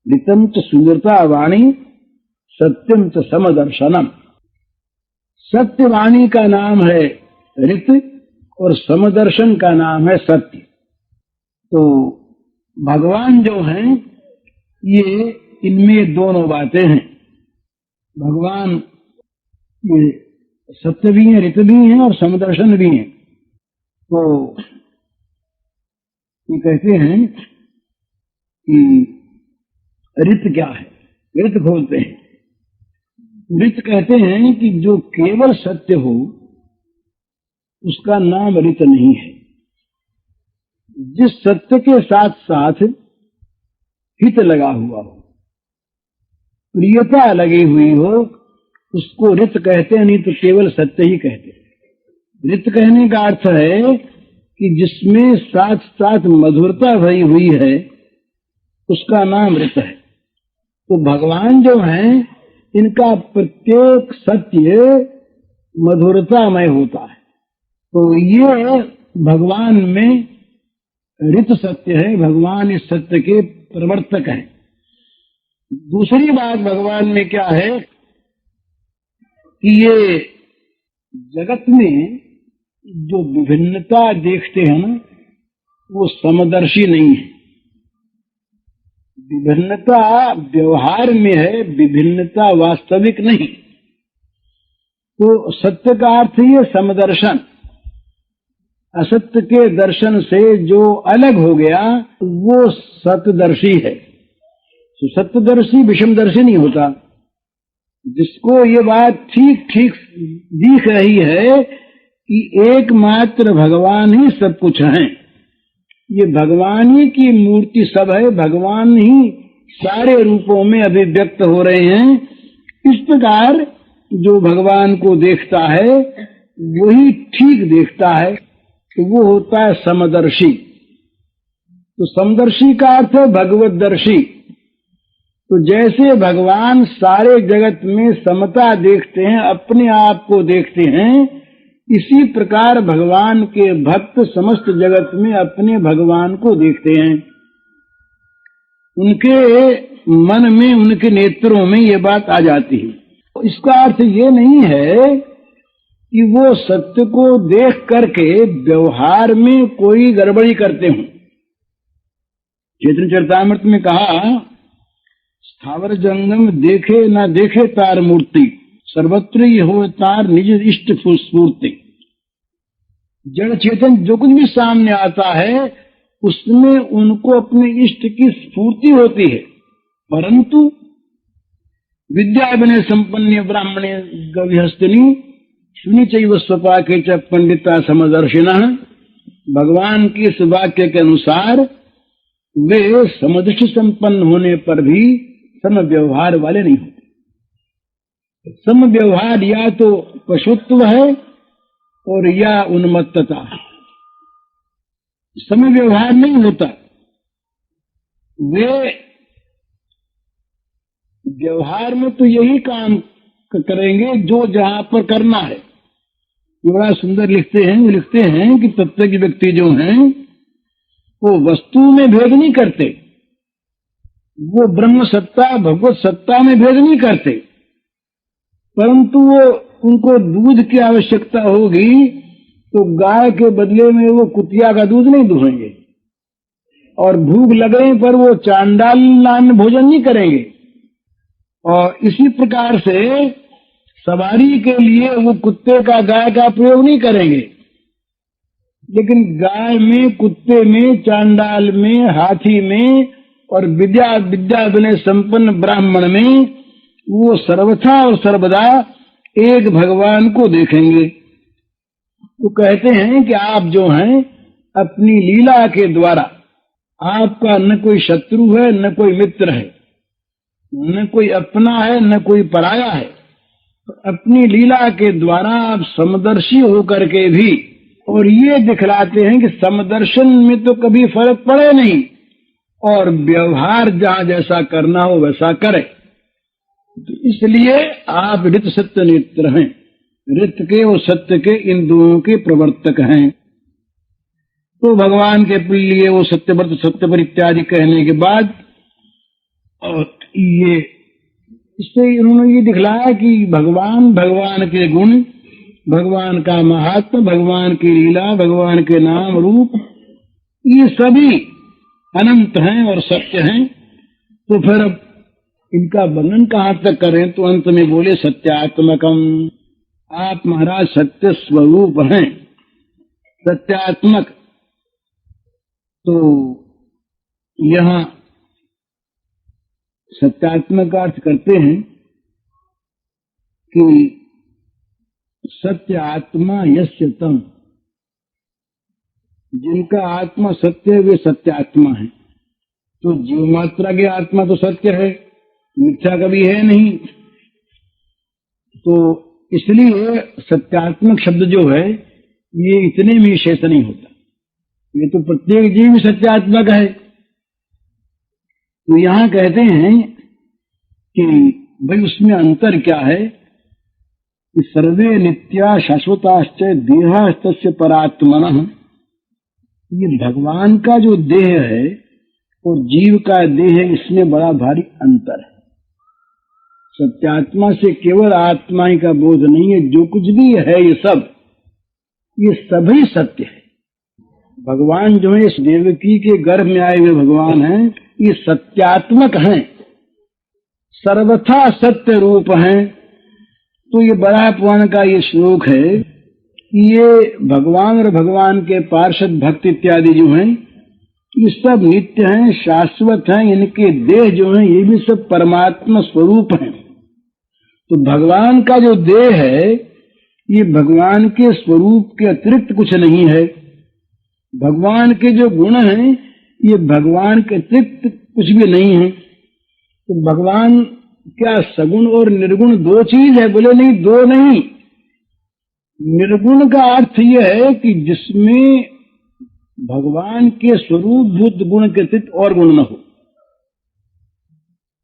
ऋतम च सुंदरता वाणी सत्यम च समदर्शनम। सत्यवाणी का नाम है ऋत और समदर्शन का नाम है सत्य। तो भगवान जो हैं ये इनमें दोनों बातें हैं। भगवान ये सत्य भी हैं, ऋत भी हैं और समदर्शन भी हैं। तो ये कहते हैं कि ऋत क्या है, ऋत खोलते हैं। ऋत कहते हैं कि जो केवल सत्य हो उसका नाम ऋत नहीं है। जिस सत्य के साथ साथ हित लगा हुआ हो, प्रियता लगी हुई हो, उसको ऋत कहते हैं, नहीं तो केवल सत्य ही कहते हैं। ऋत कहने का अर्थ है कि जिसमें साथ साथ मधुरता भरी हुई है उसका नाम ऋत है। तो भगवान जो हैं इनका प्रत्येक सत्य मधुरतामय होता है। तो ये भगवान में ऋत सत्य है, भगवान इस सत्य के प्रवर्तक हैं। दूसरी बात भगवान में क्या है कि ये जगत में जो विभिन्नता देखते हैं ना, वो समदर्शी नहीं है। विभिन्नता व्यवहार में है, विभिन्नता वास्तविक नहीं। तो सत्य का अर्थ ही है समदर्शन। असत्य के दर्शन से जो अलग हो गया वो सत्यदर्शी है। तो सत्यदर्शी विषमदर्शी नहीं होता। जिसको ये बात ठीक ठीक दिख रही है कि एकमात्र भगवान ही सब कुछ है, ये भगवान ही की मूर्ति सब है, भगवान ही सारे रूपों में अभिव्यक्त हो रहे हैं, इस प्रकार जो भगवान को देखता है वही ठीक देखता है, तो वो होता है समदर्शी। तो समदर्शी का अर्थ है भगवतदर्शी। तो जैसे भगवान सारे जगत में समता देखते हैं, अपने आप को देखते हैं, इसी प्रकार भगवान के भक्त समस्त जगत में अपने भगवान को देखते हैं। उनके मन में, उनके नेत्रों में ये बात आ जाती है। इसका अर्थ ये नहीं है कि वो सत्य को देख करके व्यवहार में कोई गड़बड़ी करते हों। चैतन्य चरितामृत में कहा, स्थावर जंगम देखे ना देखे तार मूर्ति, सर्वत्र ही हो तार निज इष्ट स्फूर्ति। जड़ चेतन जो कुछ भी सामने आता है उसमें उनको अपने इष्ट की स्फूर्ति होती है, परंतु विद्या विनय संपन्न ब्राह्मणे गविहस्तिनी सुनी चैव स्वपाके च पंडिता समदर्शिनः। भगवान की इस वाक्य के अनुसार वे समदृष्टि संपन्न होने पर भी सम व्यवहार वाले नहीं होते। सम व्यवहार या तो पशुत्व है और या उन्मत्तता है, सम व्यवहार नहीं होता। वे व्यवहार में तो यही काम करेंगे जो जहां पर करना है। ये बड़ा सुंदर लिखते हैं, वो लिखते हैं कि तत्व के व्यक्ति जो हैं वो वस्तु में भेद नहीं करते, वो ब्रह्म सत्ता भगवत सत्ता में भेद नहीं करते, परंतु वो उनको दूध की आवश्यकता होगी तो गाय के बदले में वो कुतिया का दूध नहीं दुहेंगे, और भूख लगने पर वो चांडाल भोजन नहीं करेंगे। और इसी प्रकार से सवारी के लिए वो कुत्ते का गाय का प्रयोग नहीं करेंगे, लेकिन गाय में, कुत्ते में, चांडाल में, हाथी में और विद्या विनय संपन्न ब्राह्मण में वो सर्वथा और सर्वदा एक भगवान को देखेंगे। तो कहते हैं कि आप जो हैं अपनी लीला के द्वारा, आपका न कोई शत्रु है न कोई मित्र है, न कोई अपना है न कोई पराया है, अपनी लीला के द्वारा आप समदर्शी होकर के भी और ये दिखलाते हैं कि समदर्शन में तो कभी फर्क पड़े नहीं, और व्यवहार जहां जैसा करना हो वैसा करे। तो इसलिए आप ऋत सत्य नेत्र हैं, ऋत के और सत्य के इन दोनों के प्रवर्तक हैं। तो भगवान के लिए वो सत्यव्रत सत्यपर इत्यादि कहने के बाद और ये इससे उन्होंने ये दिखलाया कि भगवान, भगवान के गुण, भगवान का महात्म, भगवान की लीला, भगवान के नाम रूप, ये सभी अनंत हैं और सत्य हैं। तो फिर अब इनका वर्णन कहां तक करें, तो अंत में बोले सत्यात्मकम, आप महाराज सत्य स्वरूप हैं, सत्यात्मक। तो यहाँ सत्यात्मक का अर्थ करते हैं कि सत्य आत्मा यस्य तम, जिनका आत्मा सत्य है वे सत्य आत्मा है। तो जीव मात्रा की आत्मा तो सत्य है, मिथ्या कभी है नहीं। तो इसलिए सत्यात्मक शब्द जो है ये इतने में शेष नहीं होता, ये तो प्रत्येक जीव सत्यात्मक है। तो यहां कहते हैं कि भाई उसमें अंतर क्या है कि सर्वे नित्या शाश्वताश्च देहास्तस्य परात्मनः, ये भगवान का जो देह है और जीव का देह है, इसमें बड़ा भारी अंतर है। सत्यात्मा से केवल आत्मा ही का बोध नहीं है, जो कुछ भी है ये सभी सत्य है। भगवान जो है इस देवकी के गर्भ में आए हुए भगवान हैं, ये सत्यात्मक हैं, सर्वथा सत्य रूप हैं। तो ये बड़ा पुराण का ये श्लोक है, ये भगवान और भगवान के पार्षद भक्त इत्यादि जो हैं ये सब नित्य हैं, शाश्वत हैं। इनके देह जो हैं ये भी सब परमात्मा स्वरूप हैं। तो भगवान का जो देह है ये भगवान के स्वरूप के अतिरिक्त कुछ नहीं है। भगवान के जो गुण हैं ये भगवान के अतिरिक्त कुछ भी नहीं है। तो भगवान क्या सगुण और निर्गुण दो चीज है? बोले नहीं, दो नहीं। निर्गुण का अर्थ यह है कि जिसमें भगवान के स्वरूप भूत गुण के अतिरिक्त और गुण न हो,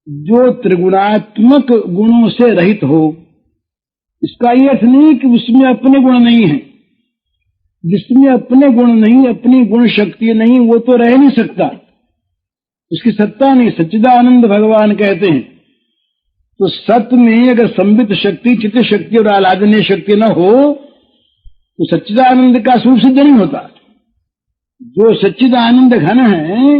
जो त्रिगुणात्मक गुणों से रहित हो। इसका यह अर्थ नहीं कि उसमें अपने गुण नहीं है। जिसमें अपने गुण नहीं, अपनी गुण शक्ति नहीं, वो तो रह नहीं सकता, उसकी सत्ता नहीं। सच्चिदानंद भगवान कहते हैं। तो सत्य में अगर संबित शक्ति, चित्त शक्ति और आलादनीय शक्ति न हो तो सच्चिदानंद का स्वरूप सिद्ध नहीं होता। जो सच्चिदानंद घन है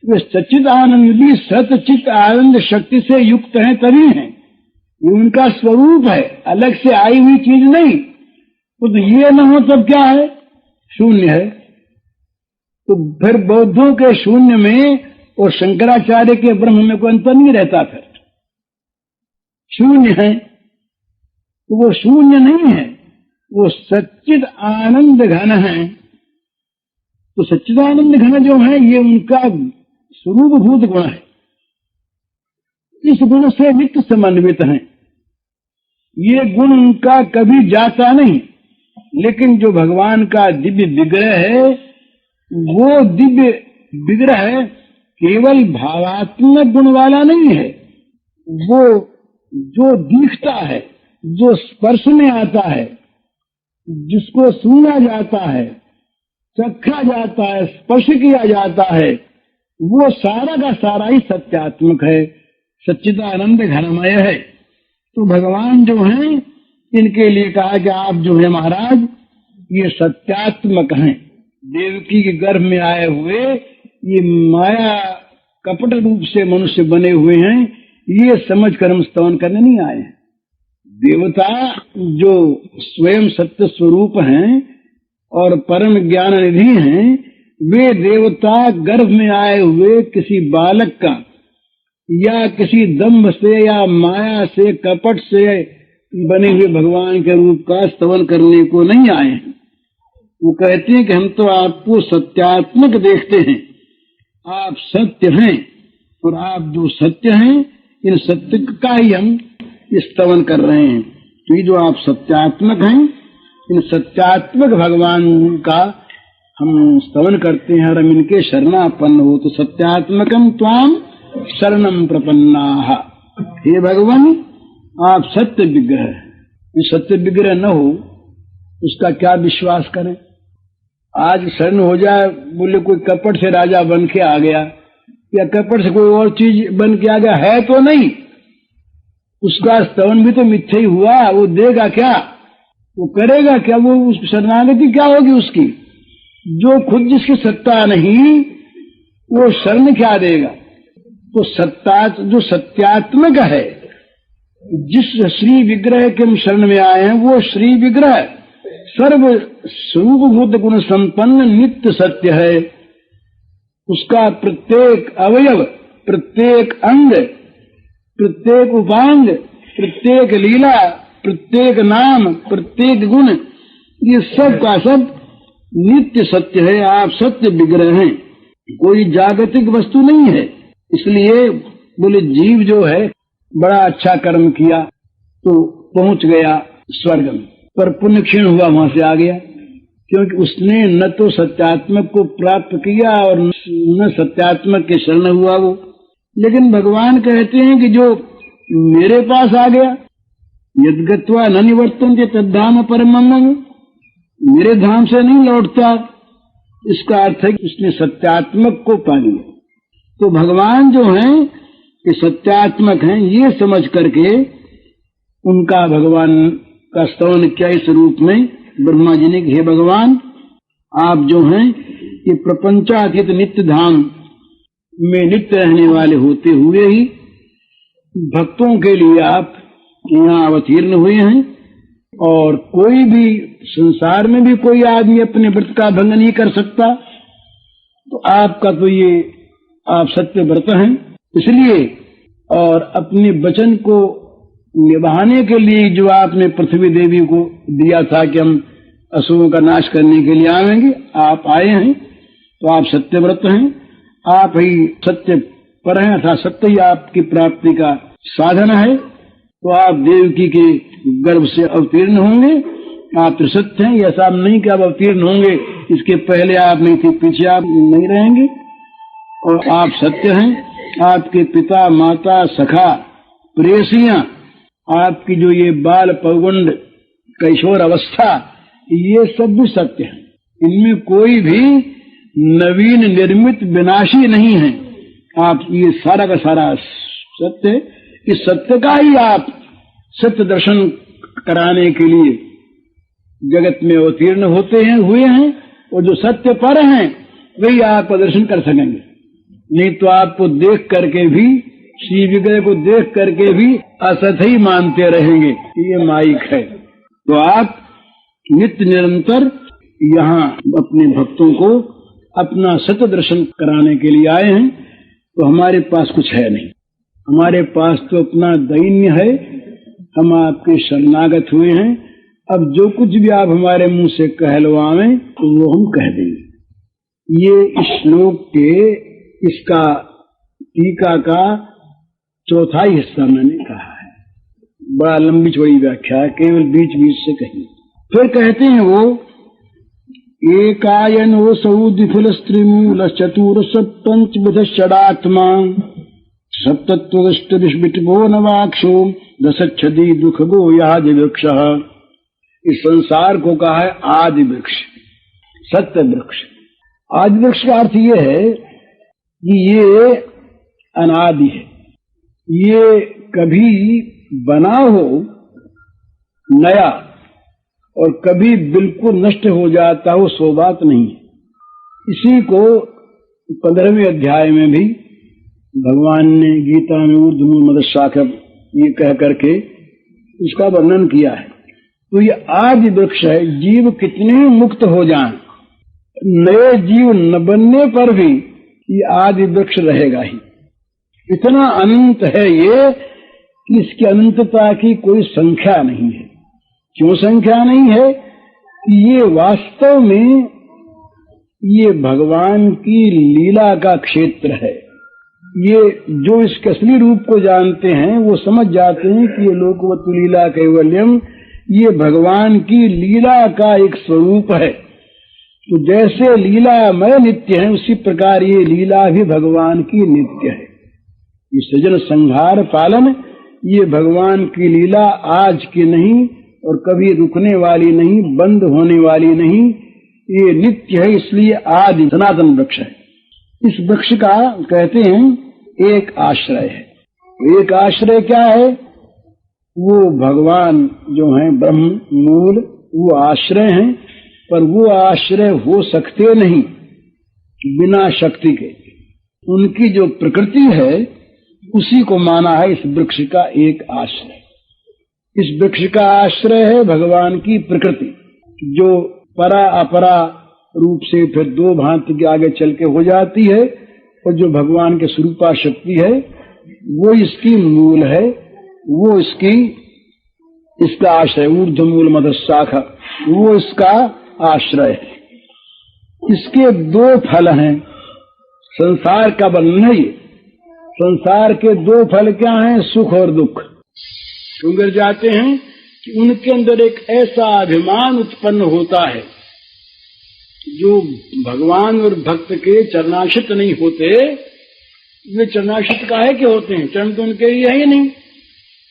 वे सच्चिदानंद भी सत चित्त आनंद शक्ति से युक्त हैं, तभी हैं। ये उनका स्वरूप है, अलग से आई हुई चीज नहीं। तो ये न हो तब क्या है? शून्य है। तो फिर बौद्धों के शून्य में और शंकराचार्य के ब्रह्म में कोई अंतर नहीं रहता। फिर शून्य है तो वो शून्य नहीं है, वो सच्चिद आनंद घन है। तो सच्चिदानंद घन जो है ये उनका स्वरूप भूत गुण है। इस गुण से नित्य समन्वित हैं। ये गुण उनका कभी जाता नहीं। लेकिन जो भगवान का दिव्य विग्रह है वो दिव्य विग्रह केवल भावात्मक गुण वाला नहीं है। वो जो दिखता है, जो स्पर्श में आता है, जिसको सुना जाता है, चखा जाता है, स्पर्श किया जाता है, वो सारा का सारा ही सत्यात्मक है, सच्चिदानंद घनमय है। तो भगवान जो हैं इनके लिए कहा कि आप जो है महाराज ये सत्यात्मक हैं। देवकी के गर्भ में आए हुए ये माया कपट रूप से मनुष्य बने हुए हैं, ये समझ कर हम स्तवन करने नहीं आए हैं। देवता जो स्वयं सत्य स्वरूप हैं और परम ज्ञान निधि हैं, वे देवता गर्भ में आए हुए किसी बालक का या किसी दंभ से या माया से कपट से बने हुए भगवान के रूप का स्तवन करने को नहीं आए हैं। वो कहते हैं कि हम तो आपको सत्यात्मक देखते हैं, आप सत्य हैं और आप जो सत्य हैं इन सत्य का ही हम स्तवन कर रहे हैं। तो ये जो आप सत्यात्मक हैं, इन सत्यात्मक भगवान का हम स्तवन करते हैं और हम इनके शरणापन्न हो। तो सत्यात्मकम त्वाम शरणम प्रपन्नाः। हे भगवान आप सत्य विग्रह, ये सत्य विग्रह न हो उसका क्या विश्वास करें? आज शरण हो जाए, बोले कोई कपट से राजा बन के आ गया या कपट से कोई और चीज बन के आ गया, है तो नहीं, उसका स्तवन भी तो मिथ्या ही हुआ। वो देगा क्या? वो करेगा क्या? वो उस शरणागति क्या होगी उसकी? जो खुद जिसकी सत्ता नहीं वो शरण क्या देगा? तो सत्ता जो सत्यात्मक है, जिस श्री विग्रह के हम शरण में आए हैं वो श्री विग्रह सर्व स्वरूप भूत गुण संपन्न नित्य सत्य है। उसका प्रत्येक अवयव, प्रत्येक अंग, प्रत्येक उपांग, प्रत्येक लीला, प्रत्येक नाम, प्रत्येक गुण, ये सब का सब नित्य सत्य है। आप सत्य विग्रह हैं, कोई जागतिक वस्तु नहीं है। इसलिए बोले जीव जो है बड़ा अच्छा कर्म किया तो पहुंच गया स्वर्ग में, पर पुण्य क्षीण हुआ, वहां से आ गया, क्योंकि उसने न तो सत्यात्मक को प्राप्त किया और न सत्यात्मक के शरण हुआ वो। लेकिन भगवान कहते हैं कि जो मेरे पास आ गया, यद्गत्वा न निवर्तन्ते तद्धाम परमं मम, मेरे धाम से नहीं लौटता, इसका अर्थ है कि उसने सत्यात्मक को पा लिया। तो भगवान जो हैं कि सत्यात्मक हैं, ये समझ करके उनका भगवान का स्तवन किया इस रूप में। ब्रह्मा जी ने, हे भगवान, आप जो हैं ये प्रपंचातीत नित्य धाम में नित्य रहने वाले होते हुए ही भक्तों के लिए आप यहाँ अवतीर्ण हुए हैं। और कोई भी संसार में भी कोई आदमी अपने व्रत का भंग नहीं कर सकता, तो आपका तो ये आप सत्य व्रत हैं। इसलिए और अपने वचन को निभाने के लिए जो आपने पृथ्वी देवी को दिया था कि हम असुरों का नाश करने के लिए आएंगे, आप आए हैं, तो आप सत्यव्रत हैं, आप ही सत्य पर हैं, अर्थात सत्य ही आपकी प्राप्ति का साधन है। तो आप देवकी के गर्भ से अवतीर्ण होंगे, आप तो सत्य हैं। ऐसा नहीं कि आप अवतीर्ण होंगे, इसके पहले आप नहीं थे, पीछे आप नहीं रहेंगे, और आप सत्य हैं। आपके पिता, माता, सखा, प्रेयसियां, आपकी जो ये बाल पौगंड कैशोर अवस्था, ये सब भी सत्य है। इनमें कोई भी नवीन निर्मित विनाशी नहीं है। आप ये सारा का सारा सत्य, इस सत्य का ही आप सत्य दर्शन कराने के लिए जगत में अवतीर्ण होते हैं, हुए हैं। और जो सत्य पर हैं वही आप दर्शन कर सकेंगे। नहीं तो आपको देख करके भी, श्री विग्रह को देख करके भी असत ही मानते रहेंगे कि ये माइक है। तो आप नित्य निरंतर यहाँ अपने भक्तों को अपना सत्य दर्शन कराने के लिए आए हैं। तो हमारे पास कुछ है नहीं, हमारे पास तो अपना दैन्य है। हम आपके शरणागत हुए हैं। अब जो कुछ भी आप हमारे मुंह से कहलवाएं तो वो हम कह देंगे। ये इस श्लोक के, इसका टीका का चौथाई हिस्सा मैंने कहा है। बड़ा लंबी चौड़ी व्याख्या है, केवल बीच बीच से कही। फिर कहते हैं वो, एकायन वो सौ द्विफल स्त्रीमूल चतुर पंचविध षडात्मा सप्तत्वष्ट विष्टो नवाक्षो दशच्छदी दुख गो आदि वृक्ष। इस संसार को कहा है आदि वृक्ष, सत्य वृक्ष। आदि वृक्ष का अर्थ ये है कि ये अनादि है, ये कभी बना हो नया और कभी बिल्कुल नष्ट हो जाता हो, सो बात नहीं है। इसी को 15वें अध्याय में भी भगवान ने गीता में ऊर्ध्व मदशाखम ये कह करके इसका वर्णन किया है। तो ये आदि वृक्ष है। जीव कितने मुक्त हो जाएं, नए जीव न बनने पर भी ये आदि वृक्ष रहेगा ही। इतना अनंत है ये कि इसकी अनंतता की कोई संख्या नहीं है। क्यों संख्या नहीं है? कि ये वास्तव में ये भगवान की लीला का क्षेत्र है। ये जो इसके असली रूप को जानते हैं वो समझ जाते हैं कि ये लोकवत लीला कैवल्यम, ये भगवान की लीला का एक स्वरूप है। तो जैसे लीलामय नित्य है, उसी प्रकार ये लीला भी भगवान की नित्य है। ये सृजन संहार पालन, ये भगवान की लीला आज की नहीं और कभी रुकने वाली नहीं, बंद होने वाली नहीं, ये नित्य है। इसलिए आदि सनातन वृक्ष है। इस वृक्ष का कहते हैं एक आश्रय है। एक आश्रय क्या है? वो भगवान जो है ब्रह्म मूल, वो आश्रय हैं। पर वो आश्रय हो सकते नहीं बिना शक्ति के। उनकी जो प्रकृति है उसी को माना है इस वृक्ष का एक आश्रय। इस वृक्ष का आश्रय है भगवान की प्रकृति, जो परा अपरा रूप से फिर दो भांति के आगे चल के हो जाती है, और जो भगवान के स्वरूपा शक्ति है वो इसकी मूल है, वो इसका आश्रय, ऊर्ध्व मूल मध्य शाखा, वो इसका आश्रय है। इसके दो फल हैं, संसार का बंधन है। संसार के दो फल क्या हैं? सुख और दुख। गिर जाते हैं कि उनके अंदर एक ऐसा अभिमान उत्पन्न होता है जो भगवान और भक्त के चरणाश्रित नहीं होते। वे चरणाश्रित काहे के होते हैं? चरण तो उनके लिए है ही नहीं,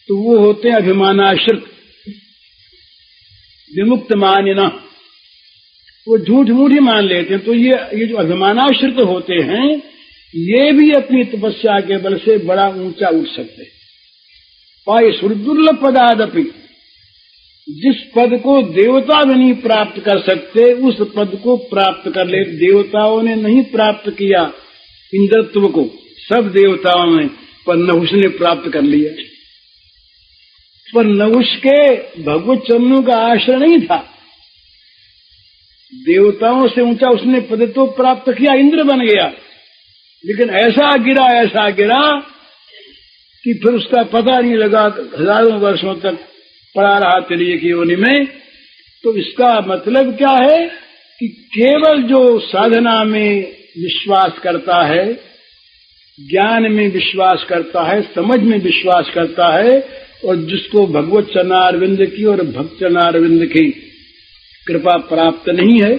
तो वो होते हैं अभिमानाश्रित, विमुक्त मानिना, वो झूठ मूठ ही मान लेते हैं। तो ये जो अभिमानाश्रित होते हैं, ये भी अपनी तपस्या के बल से बड़ा ऊंचा उठ सकते। पाए सुरदुर्लभ पदादपि, जिस पद को देवता भी नहीं प्राप्त कर सकते उस पद को प्राप्त कर ले। देवताओं ने नहीं प्राप्त किया इंद्रत्व को, सब देवताओं ने, पर नहुष ने प्राप्त कर लिया। पर नहुष के भगवत चरणों का आश्रय नहीं था, देवताओं से ऊंचा उसने पद तो प्राप्त किया, इंद्र बन गया, लेकिन ऐसा गिरा कि फिर उसका पता नहीं लगा, हजारों वर्षों तक पड़ा रहा तिर्यक की योनि में। तो इसका मतलब क्या है कि केवल जो साधना में विश्वास करता है, ज्ञान में विश्वास करता है, समझ में विश्वास करता है, और जिसको भगवत चरणारविंद की और भक्त चरणारविंद की कृपा प्राप्त नहीं है,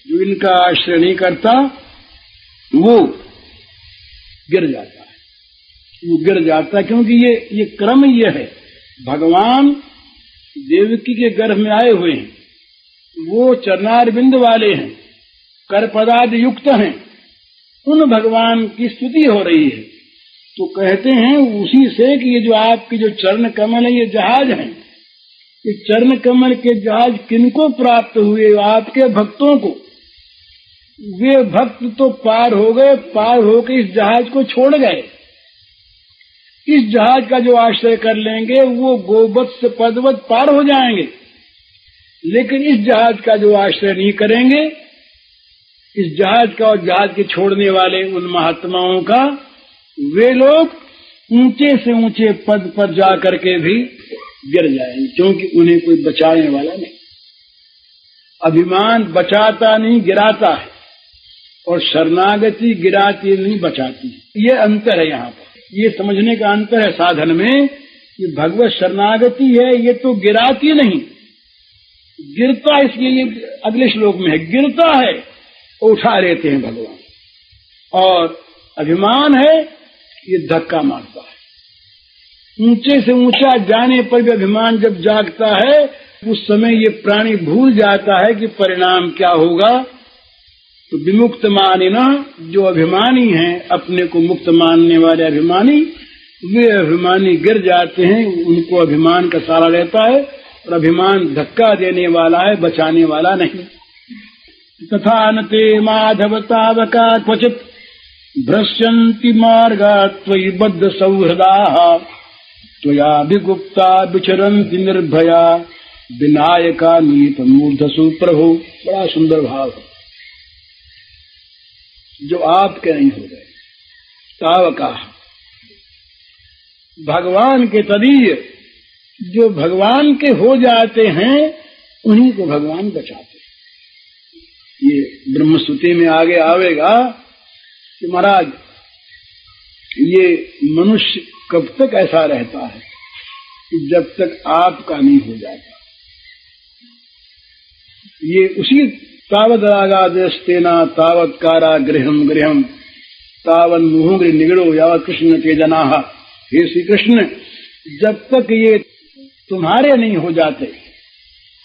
जो इनका आश्रय नहीं करता, वो गिर जाता है। वो गिर जाता है क्योंकि ये क्रम ये है। भगवान देवकी के गर्भ में आए हुए हैं, वो चरणारविंद वाले हैं, कर पदादि युक्त हैं, उन भगवान की स्तुति हो रही है। तो कहते हैं उसी से कि ये जो आपके जो चरण कमल है, ये जहाज हैं। ये चरण कमल के जहाज किनको प्राप्त हुए? आपके भक्तों को। वे भक्त तो पार हो गए, पार होकर इस जहाज को छोड़ गए। इस जहाज का जो आश्रय कर लेंगे वो गोवत्स पदवत पार हो जाएंगे, लेकिन इस जहाज का जो आश्रय नहीं करेंगे, इस जहाज का और जहाज के छोड़ने वाले उन महात्माओं का, वे लोग ऊंचे से ऊंचे पद पर जा करके भी गिर जाएंगे, क्योंकि उन्हें कोई बचाने वाला नहीं। अभिमान बचाता नहीं, गिराता है, और शरणागति गिराती नहीं, बचाती है। ये अंतर है यहाँ पर, ये समझने का अंतर है साधन में। ये भगवत शरणागति है, ये तो गिराती नहीं, गिरता, इसलिए ये अगले श्लोक में है, गिरता है उठा लेते हैं भगवान। और अभिमान है, ये धक्का मारता है। ऊंचे से ऊंचा जाने पर भी अभिमान जब जागता है, उस समय ये प्राणी भूल जाता है कि परिणाम क्या होगा। तो विमुक्त मानिना, जो अभिमानी हैं, अपने को मुक्त मानने वाले अभिमानी, वे अभिमानी गिर जाते हैं, उनको अभिमान का सहारा रहता है, और अभिमान धक्का देने वाला है, बचाने वाला नहीं। तथा नते माधव तावका क्वचित भ्रश्यन्ति मार्गा त्वयि बद्ध सौहृदाः त्वया विगुप्ता विचरन्ति निर्भया विनायका नीत मूर्धसु प्रभु। बड़ा सुंदर भाव है, जो आपके नहीं हो गए। तावका, भगवान के तदीय, जो भगवान के हो जाते हैं उन्हीं को भगवान बचाते हैं। ये ब्रह्मस्तुति में आगे आवेगा कि महाराज ये मनुष्य कब तक ऐसा रहता है कि जब तक आपका नहीं हो जाता। ये उसी तावद रागादेस्तेना तावत कारा गृहम गृहम तावन मुहुग्र निगड़ो यावत कृष्ण के जनाहा। हे श्री कृष्ण, जब तक ये तुम्हारे नहीं हो जाते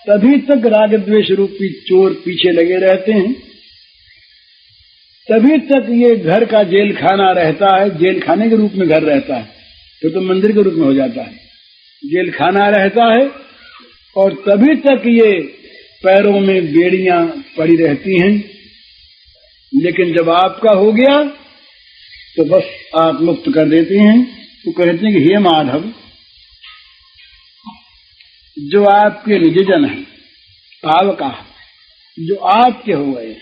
तभी तक राग द्वेष रूपी चोर पीछे लगे रहते हैं, तभी तक ये घर का जेल खाना रहता है, जेल खाने के रूप में घर रहता है, तो मंदिर के रूप में हो जाता है, जेल खाना रहता है। और तभी तक ये पैरों में बेड़ियां पड़ी रहती हैं, लेकिन जब आपका हो गया तो बस आप मुक्त कर देते हैं। तो कहते हैं कि हे माधव, जो आपके निजजन हैं, तावका, जो आपके हो गए,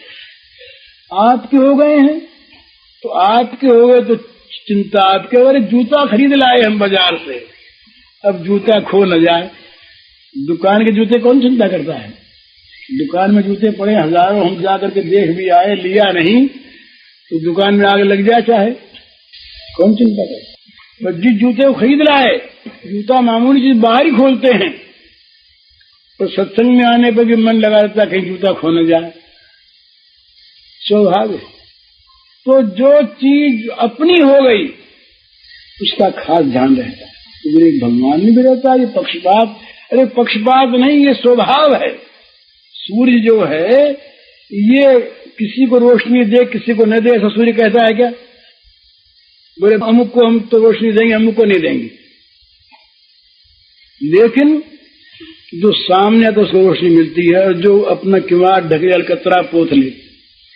आपके हो गए हैं तो आपके हो गए तो चिंता आपके। अरे जूता खरीद लाए हम बाजार से, अब जूता खो न जाए। दुकान के जूते कौन चिंता करता है? दुकान में जूते पड़े हजारों, हम जा करके देख भी आए, लिया नहीं तो दुकान में आग लग जाए, चाहे कौन चिंता करे? बस जिस जूते को खरीद लाए, जूता मामूली चीज बाहर ही खोलते हैं, तो सत्संग में आने पर भी मन लगा रहता कहीं जूता खो न जाए। स्वभाव है। तो जो चीज अपनी हो गई उसका खास ध्यान रहता है। तो मेरे भगवान में भी रहता है ये पक्षपात। अरे पक्षपात नहीं, ये स्वभाव है। सूर्य जो है ये किसी को रोशनी दे किसी को न दे, ऐसा सूर्य कहता है क्या? बोले अमुक को हम तो रोशनी देंगे, अमुक को नहीं देंगे। लेकिन जो सामने तो उसको रोशनी मिलती है, और जो अपना किवाड़ ढके अलकतरा पोत ले,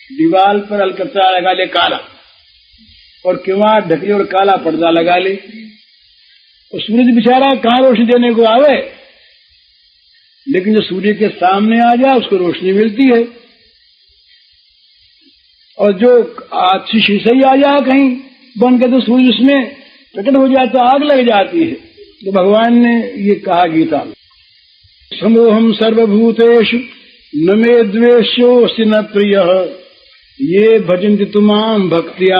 दीवार पर अलकतरा लगा ले काला, और किवाड़ ढके और काला पर्दा लगा ले, और सूरज बेचारा कहाँ रोशनी देने को आवे, लेकिन जो सूर्य के सामने आ जाए उसको रोशनी मिलती है। और जो अच्छी शीशे ही आ जाए कहीं बन के तो सूर्य उसमें प्रकट हो जाता, आग लग जाती है। तो भगवान ने ये कहा गीता में, समोहम सर्वभूतेषु न मे द्वेष्योऽस्ति न प्रियः ये भजन्ति तुमां भक्त्या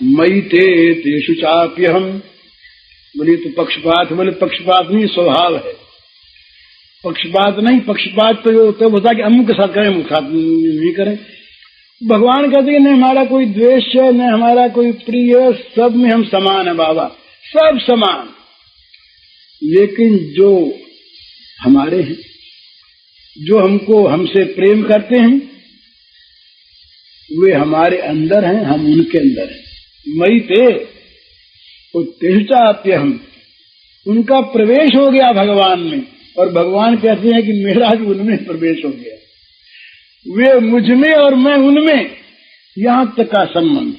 मयि ते तेषु चाप्यहम्। बोले तो पक्षपात, बोले पक्षपात नहीं, स्वभाव है। पक्षपात नहीं, पक्षपात तो होता कि अमुक के साथ करें अमुक साथ नहीं करें। भगवान कहते हैं न हमारा कोई द्वेष है न हमारा कोई प्रिय है, सब में हम समान है बाबा, सब समान। लेकिन जो हमारे हैं, जो हमको हमसे प्रेम करते हैं, वे हमारे अंदर हैं, हम उनके अंदर हैं। मई ते तो तेजाप्य हम, उनका प्रवेश हो गया भगवान में, और भगवान कहते हैं कि मेरा भी उनमें प्रवेश हो गया, वे मुझ में और मैं उनमें, यहां तक का संबंध।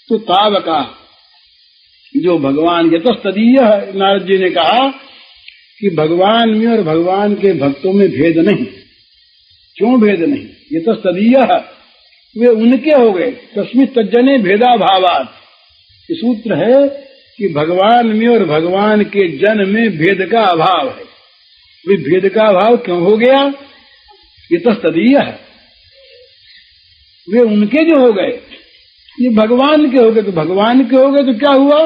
तो तावका जो भगवान के तस्तदीय, नारद जी ने कहा कि भगवान में और भगवान के भक्तों में भेद नहीं। क्यों भेद नहीं? ये तो तस्तदीय, वे उनके हो गए। तस्मित् तज्जने भेदा भावात्, ये सूत्र है कि भगवान में और भगवान के जन में भेद का अभाव है। वे भेद का अभाव क्यों हो गया? ये तो तस्तदीय है, वे उनके जो हो गए, ये भगवान के हो गए। तो भगवान के हो गए तो क्या हुआ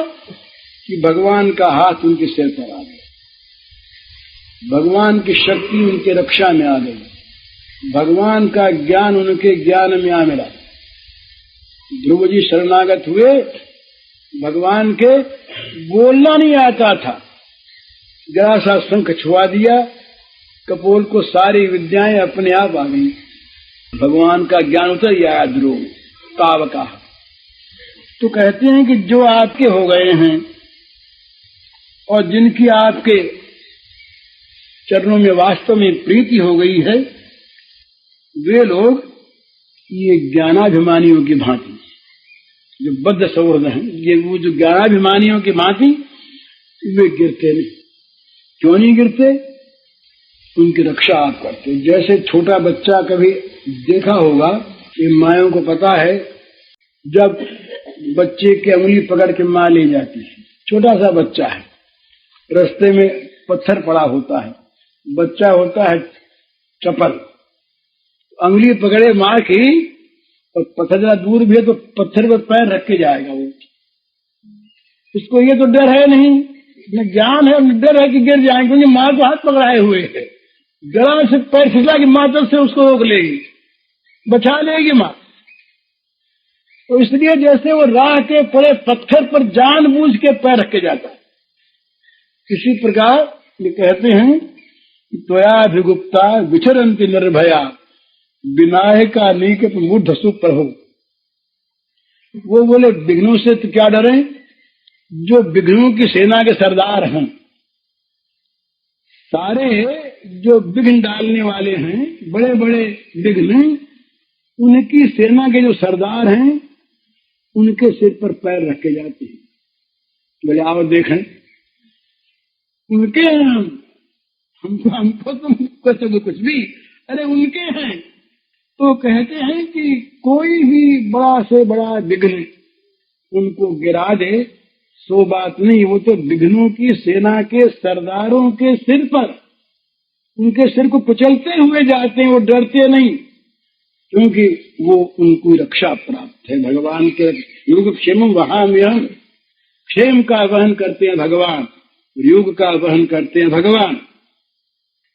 कि भगवान का हाथ उनके सिर पर आ गया, भगवान की शक्ति उनके रक्षा में आ गई, भगवान का ज्ञान उनके ज्ञान में आ मिला। ध्रुव जी शरणागत हुए, भगवान के बोलना नहीं आता था, जरा सा शंख छुआ दिया, कपोल को सारी विद्याएं अपने आप आ गई, भगवान का ज्ञान उतर आया ध्रुव तावका। तो कहते हैं कि जो आपके हो गए हैं और जिनकी आपके चरणों में वास्तव में प्रीति हो गई है, वे लोग ये ज्ञानाभिमानियों की भांति, जो बद्ध सौहृद हैं, ये वो जो ज्ञानाभिमानियों की भांति वे गिरते नहीं। क्यों नहीं गिरते? उनकी रक्षा आप करते। जैसे छोटा बच्चा, कभी देखा होगा कि मायों को पता है, जब बच्चे की अंगुली पकड़ के मां ले जाती है, छोटा सा बच्चा है, रास्ते में पत्थर पड़ा होता है, बच्चा होता है चपल, अंगुली पकड़े मां की और पत्थर जरा दूर भी है तो पत्थर पर पैर रख के जाएगा वो। उसको ये तो डर है नहीं, न ज्ञान है, न डर है कि गिर जाएंगे, क्योंकि मां तो हाथ पकड़ाए हुए है, जरा से पैर फिसला कि मां तब से उसको रोक लेगी, बचा लेगी मां। तो इसलिए जैसे वो राह के पड़े पत्थर पर जानबूझ के पैर रख के जाता है, इसी प्रकार ये कहते हैं त्वयाभिगुप्ता विचरन्ति निर्भया विनायका नीकत मूढ़ सुप्रभु। वो बोले विघ्नों से तो क्या डरे, जो विघ्नों की सेना के सरदार हैं, सारे जो विघ्न डालने वाले हैं, बड़े बड़े विघ्न, उनकी सेना के जो सरदार हैं, उनके सिर पर पैर रख के जाते हैं। बोले आओ देखें, उनके हमको तुम कह सको कुछ भी, अरे उनके हैं, तो कहते हैं कि कोई भी बड़ा से बड़ा विघ्न उनको गिरा दे, सो बात नहीं, वो तो विघ्नों की सेना के सरदारों के सिर पर, उनके सिर को कुचलते हुए जाते हैं, वो डरते नहीं, क्योंकि वो उनको रक्षा प्राप्त है भगवान के। युग क्षेम वहां में क्षेम का वहन करते हैं भगवान, युग का वहन करते हैं भगवान।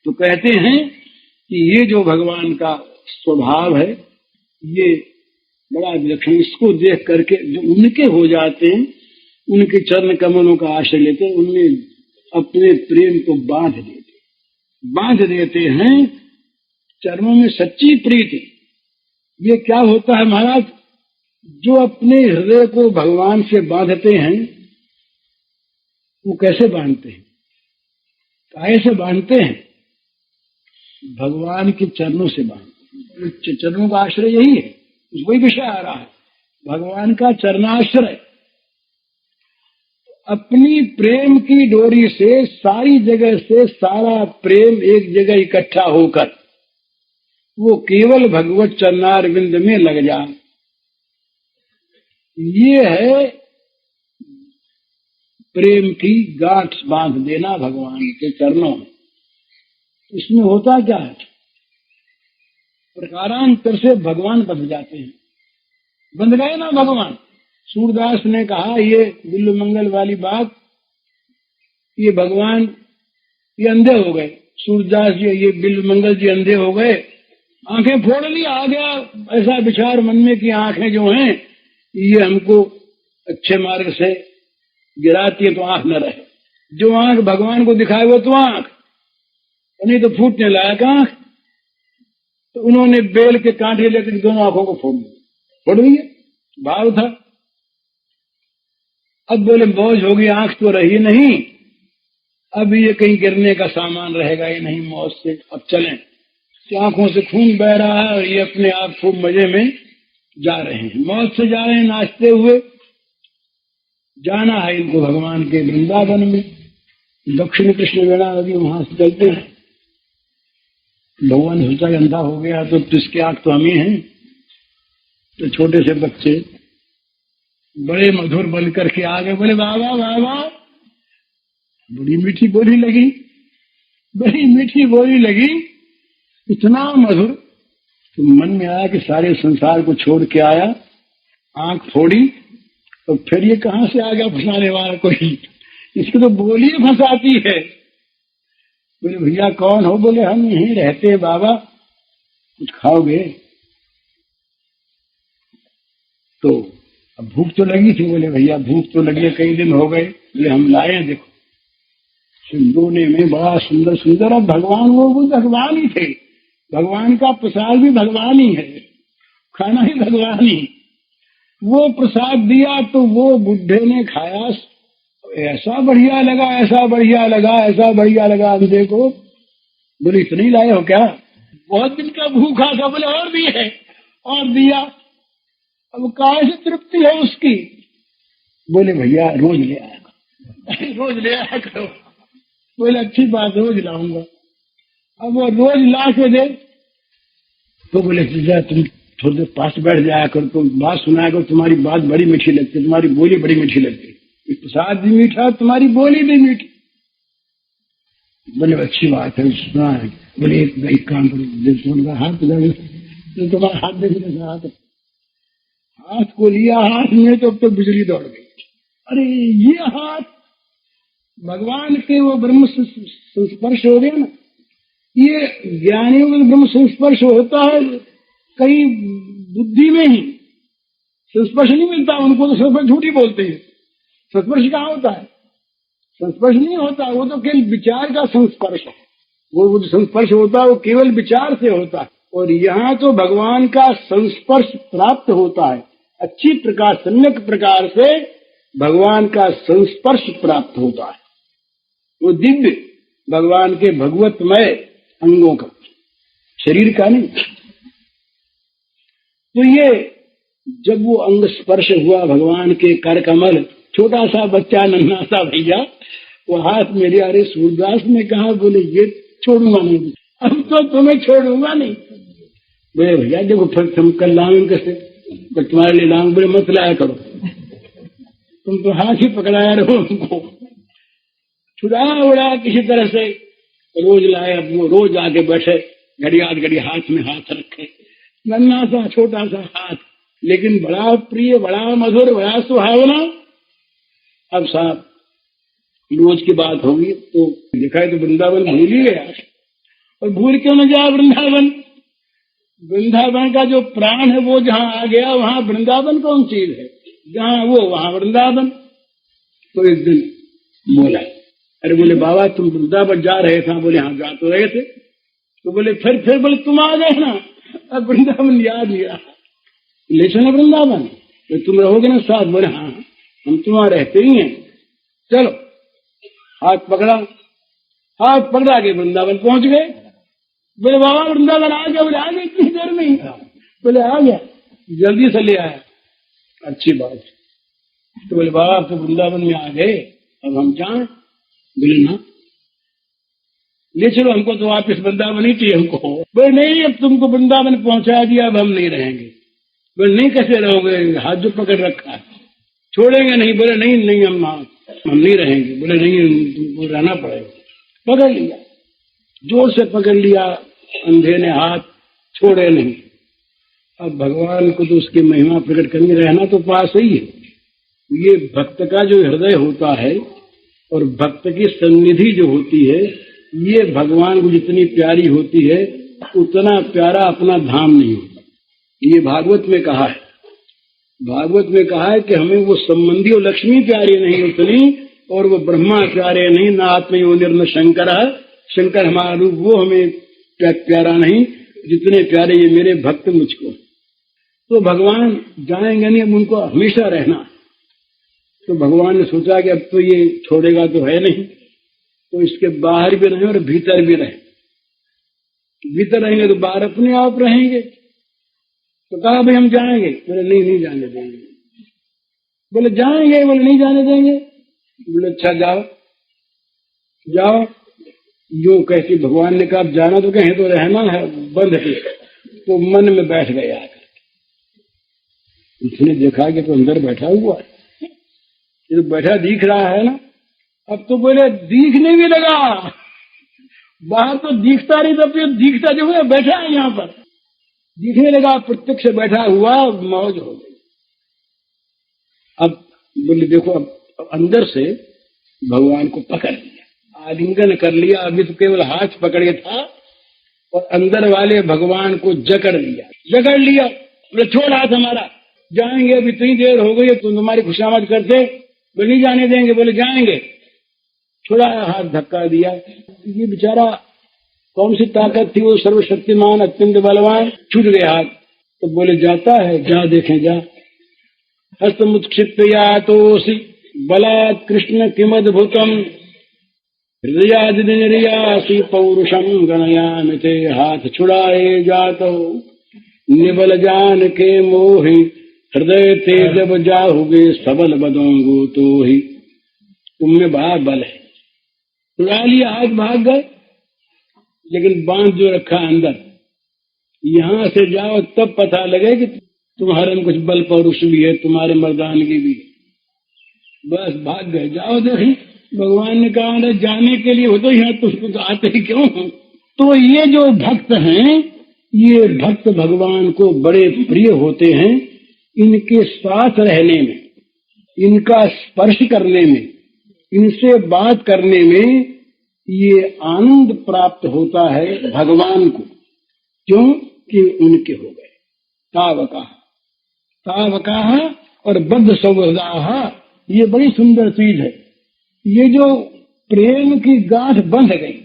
तो कहते हैं कि ये जो भगवान का स्वभाव है ये बड़ा विलक्षण, इसको देख करके जो उनके हो जाते हैं, उनके चरण कमलों का आश्रय लेते हैं, उनमें अपने प्रेम को बांध देते हैं चरणों में सच्ची प्रीति। ये क्या होता है महाराज, जो अपने हृदय को भगवान से बांधते हैं वो कैसे बांधते हैं, कैसे बांधते हैं, भगवान के चरणों से बांधते हैं। चरणों का आश्रय यही है, वही विषय आ रहा है, भगवान का चरणाश्रय। अपनी प्रेम की डोरी से सारी जगह से सारा प्रेम एक जगह इकट्ठा होकर वो केवल भगवत चरणारविंद में लग जाए, ये है प्रेम की गांठ बांध देना भगवान के चरणों में। इसमें होता क्या है, प्रकारांतर से भगवान बंध जाते हैं, बंध गए ना भगवान। सूरदास ने कहा ये बिल्लु मंगल वाली बात, ये भगवान ये अंधे हो गए, सूरदास जी ये बिल्लु मंगल जी अंधे हो गए, आंखें फोड़ ली, आ गया ऐसा विचार मन में कि आंखें जो हैं ये हमको अच्छे मार्ग से गिराती है तो आंख न रहे, जो आंख भगवान को दिखाए वो तो आंख, नहीं तो फूटने लायक आंख। तो उन्होंने बेल के कांटे लेकर दोनों आंखों को फोड़ दिया, भाव था। अब बोले मौज होगी, आंख तो रही नहीं, अब ये कहीं गिरने का सामान रहेगा ही नहीं मौज से, अब चलें। तो आंखों से खून बह रहा है और ये अपने आप खूब मजे में जा रहे हैं, मौज से जा रहे हैं, नाचते हुए। जाना है इनको भगवान के वृंदावन में, दक्षिण कृष्ण वेणा नदी वहां से चलते हैं। भगवान सोचा अंधा हो गया तो इसके आंख तो हम ही हैं। तो छोटे से बच्चे बड़े मधुर बन करके आ गए, बोले बाबा बाबा, बड़ी मीठी बोली लगी, बड़ी मीठी बोली लगी, इतना मधुर। तो मन में आया कि सारे संसार को छोड़ के आया, आंख फोड़ी, तो फिर ये कहां से आ गया फंसाने वाला कोई, इसकी तो बोली फंसाती है। बोले भैया कौन हो, बोले हम यहीं रहते हैं बाबा, कुछ खाओगे? तो अब भूख तो लगी थी, बोले भैया भूख तो लगी है, कई दिन हो गए। बोले हम लाए हैं, देखो। सिंधोने में बड़ा सुंदर सुंदर, अब भगवान वो भगवान ही थे, भगवान का प्रसाद भी भगवान ही है, खाना ही भगवान ही। वो प्रसाद दिया तो वो बुढ़े ने खाया, ऐसा बढ़िया लगा, ऐसा बढ़िया लगा, ऐसा बढ़िया लगा अंधे को। बोले इतने ही लाए हो क्या? बहुत दिन का भूखा था। बोले और भी है, और दिया। अब कहाँ से तृप्ति है उसकी? बोले भैया रोज ले आया रोज ले आया करो। बोले अच्छी बात, रोज लाऊंगा। अब वो रोज ला के दे तो बोले तुम थोड़ी देर पास बैठ जाया करो, तुम बात सुनाया करो, तुम्हारी बात बड़ी मीठी लगती, तुम्हारी बोली बड़ी मीठी लगती, प्रसाद भी मीठा, तुम्हारी बोली भी मीठी। बोले अच्छी बात है, सुना है। बोले एक काम करो, हाथ तो तुम्हारा हाथ देखने, हाथ को लिया हाथ में तो अब तो बिजली दौड़ गई। अरे ये हाथ भगवान के वो ब्रह्म संस्पर्श हो गया ना। ये ज्ञानियों में ब्रह्म संस्पर्श होता है, कहीं बुद्धि में ही संस्पर्श नहीं मिलता उनको, तो संस्पर्श झूठी बोलते हैं। संस्पर्श कहाँ होता है? संस्पर्श नहीं होता, वो तो केवल विचार का संस्पर्श है। वो जो संस्पर्श होता है वो केवल विचार से होता है, और यहाँ तो भगवान का संस्पर्श प्राप्त होता है, अच्छी प्रकार सम्यक प्रकार से भगवान का संस्पर्श प्राप्त होता है। वो दिव्य भगवान के भगवतमय अंगों का, शरीर का नहीं। तो ये जब वो अंग स्पर्श हुआ भगवान के कर कमल, छोटा सा बच्चा नन्हा सा भैया वो हाथ मेरे, अरे सूरदास ने कहा, बोले ये छोड़ूंगा नहीं, अब तो तुम्हें छोड़ूंगा नहीं। बोले भैया देखो फिर तुम कल लाऊंगे कैसे, तो तुम्हारे लिए लाऊंगे। बोले मत लाया करो, तुम तो हाथ ही पकड़ाया रहो हमको, छुड़ा उड़ा किसी तरह से रोज लाए। अब वो रोज आके बैठे, घड़ी हाथ में हाथ रखे, नन्हा सा छोटा सा हाथ, लेकिन बड़ा प्रिय, बड़ा मधुर, बड़ा सुहावना। अब साहब रोज की बात होगी तो देखा है तो वृंदावन भूल ही गया। और भूल क्यों न जाए वृंदावन? वृंदावन का जो प्राण है वो जहाँ आ गया वहां वृंदावन कौन चीज है? जहाँ वो वहां वृंदावन। तो एक दिन बोला, अरे बोले बाबा तुम वृंदावन जा रहे थे? बोले हाँ जा तो रहे थे। तो बोले फिर बोले तुम आ गए ना, अब वृंदावन याद नहीं रहा, ले चलो वृंदावन, तो तुम रहोगे ना साथ? बोले हाँ हम तुम्हारे रहते ही हैं, चलो। हाथ पकड़ा के वृंदावन पहुंच गए। बोले बाबा वृंदावन आ गया? बोले आ गए इतनी देर में ही? बोले आ गया, जल्दी से ले आया, अच्छी बात। तो बोले बाबा आप तो वृंदावन में आ गए, अब हम जाएं? बोले ना, ले चलो हमको, तो वापिस वृंदावन ही चाहिए हमको। बोले नहीं अब तुमको वृंदावन पहुंचा दिया, अब हम नहीं रहेंगे। बोले नहीं कैसे रहोगे? हाथ जो पकड़ रखा है, छोड़ेंगे नहीं? बोले नहीं हम नहीं रहेंगे। बोले नहीं तुमको रहना पड़ेगा। पकड़ लिया, जोर से पकड़ लिया, अंधे ने हाथ छोड़े नहीं। अब भगवान को तो उसकी महिमा प्रकट करनी, रहना तो पास ही है। ये भक्त का जो हृदय होता है और भक्त की सन्निधि जो होती है, ये भगवान को जितनी प्यारी होती है उतना प्यारा अपना धाम नहीं होता। ये भागवत में कहा है, भागवत में कहा है कि हमें वो संबंधी और लक्ष्मी प्यारी नहीं उतनी, और वो ब्रह्मा प्यारे नहीं, ना आत्मयोनिर न शंकर, शंकर हमारा रूप वो हमें प्यारा नहीं जितने प्यारे ये मेरे भक्त मुझको। तो भगवान जाएंगे नहीं, अब उनको हमेशा रहना। तो भगवान ने सोचा कि अब तो ये छोड़ेगा तो है नहीं, तो इसके बाहर भी रहे और भीतर भी रहे। भीतर रहेंगे तो बाहर अपने आप रहेंगे। तो कहा भाई हम जाएंगे? बोले नहीं जाने देंगे। बोले जाएंगे? बोले नहीं जाने देंगे। बोले अच्छा जाओ। यूं कहती भगवान ने कहा जाना तो कहें, तो रहना है बंद है। तो मन में बैठ गया आकर, उसने देखा कि तो अंदर बैठा हुआ है, ये तो बैठा दिख रहा है ना। अब तो बोले दिखने भी लगा, बाहर तो दिखता नहीं, तब तो दिखता जो है बैठा है यहाँ पर, दिखने लगा, प्रत्यक्ष बैठा हुआ, मौज हो गई। अब बोले देखो, अब अंदर से भगवान को पकड़ लिया, आलिंगन कर लिया। अभी तो केवल हाथ पकड़े था और अंदर वाले भगवान को जकड़ लिया। बोले छोड़ हाथ हमारा, जाएंगे, अभी इतनी देर हो गई है, तुम तुम्हारी खुशामद करते, बोले नहीं जाने देंगे। बोले जाएंगे। छोड़ा हाथ, धक्का दिया। ये बेचारा कौन सी ताकत थी, वो सर्वशक्तिमान अत्यंत बलवान, छूट गया हाथ। तो बोले जाता है, जा देखें जा। हस्तमुत्क्षिप्त यातोऽसि बलात् कृष्ण किमद्भुतम् हृदयादिनिर्यासि पौरुषम गणयामि ते। हाथ छुड़ाए जातो निबल जान के मोहि हृदय ते जब जाओगे सबल बदोंगो तो ही। तुमने बड़ा बल है, छुड़ा लिया हाथ, भाग गए, लेकिन बांध जो रखा अंदर, यहां से जाओ तब पता लगे कि तुम्हारे में कुछ बल पौरुष भी है, तुम्हारे मर्दानगी भी है। बस भाग गए, जाओ देखिए। भगवान ने कहा जाने के लिए हो तो यहाँ तुमको तो आते ही क्यों हो? तो ये जो भक्त हैं, ये भक्त भगवान को बड़े प्रिय होते हैं। इनके साथ रहने में, इनका स्पर्श करने में, इनसे बात करने में ये आनंद प्राप्त होता है भगवान को। क्यों कि उनके हो गए तावका और बद्ध सौहृदा। ये बड़ी सुंदर चीज है। ये जो प्रेम की गांठ बंध गई,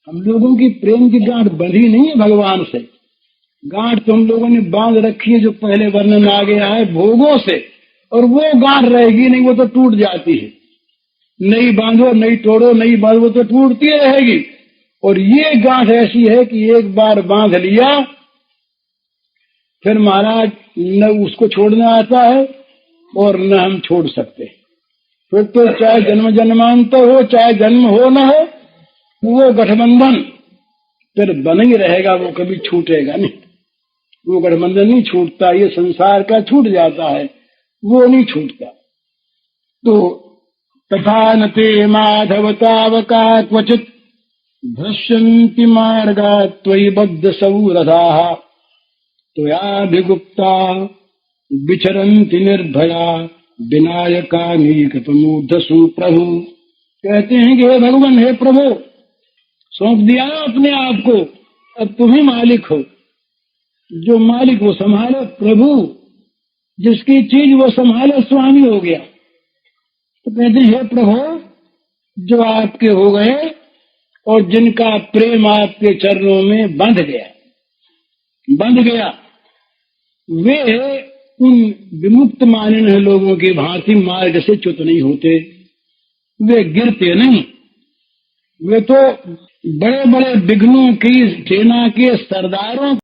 हम लोगों की प्रेम की गांठ बंधी नहीं है भगवान से। गांठ तो हम लोगों ने बांध रखी है, जो पहले वर्णन आ गया है, भोगों से, और वो गांठ रहेगी नहीं, वो तो टूट जाती है। नहीं बांधो, नहीं तोड़ो, नहीं बांधो तो टूटती रहेगी। और ये गांठ ऐसी है कि एक बार बांध लिया, फिर महाराज न उसको छोड़ना आता है और न हम छोड़ सकते। फिर तो चाहे जन्म जन्मांतर हो, चाहे जन्म हो न हो, वो गठबंधन फिर बन ही रहेगा, वो कभी छूटेगा नहीं। वो गठबंधन नहीं छूटता, ये संसार का छूट जाता है, वो नहीं छूटता। तो तथा न ते माधव तावका क्वचित भ्रश्यन्ति मार्गा त्वयि बद्ध सौरथाः त्वयाभिगुप्ता विचरन्ति निर्भया विनायकानीकतमूर्धसु प्रभु। कहते हैं कि हे भगवान, हे प्रभु, सौंप दिया अपने आप को, अब तुम ही मालिक हो। जो मालिक वो संभालो, प्रभु जिसकी चीज वो संभालो, स्वामी हो गया। तो कहते हैं हे प्रभु, जो आपके हो गए और जिनका प्रेम आपके चरणों में बंध गया, वे उन विमुक्त मानिन लोगों की भांति मार्ग से च्युत नहीं होते, वे गिरते नहीं। वे तो बड़े बड़े विघ्नों की सेना के सरदारों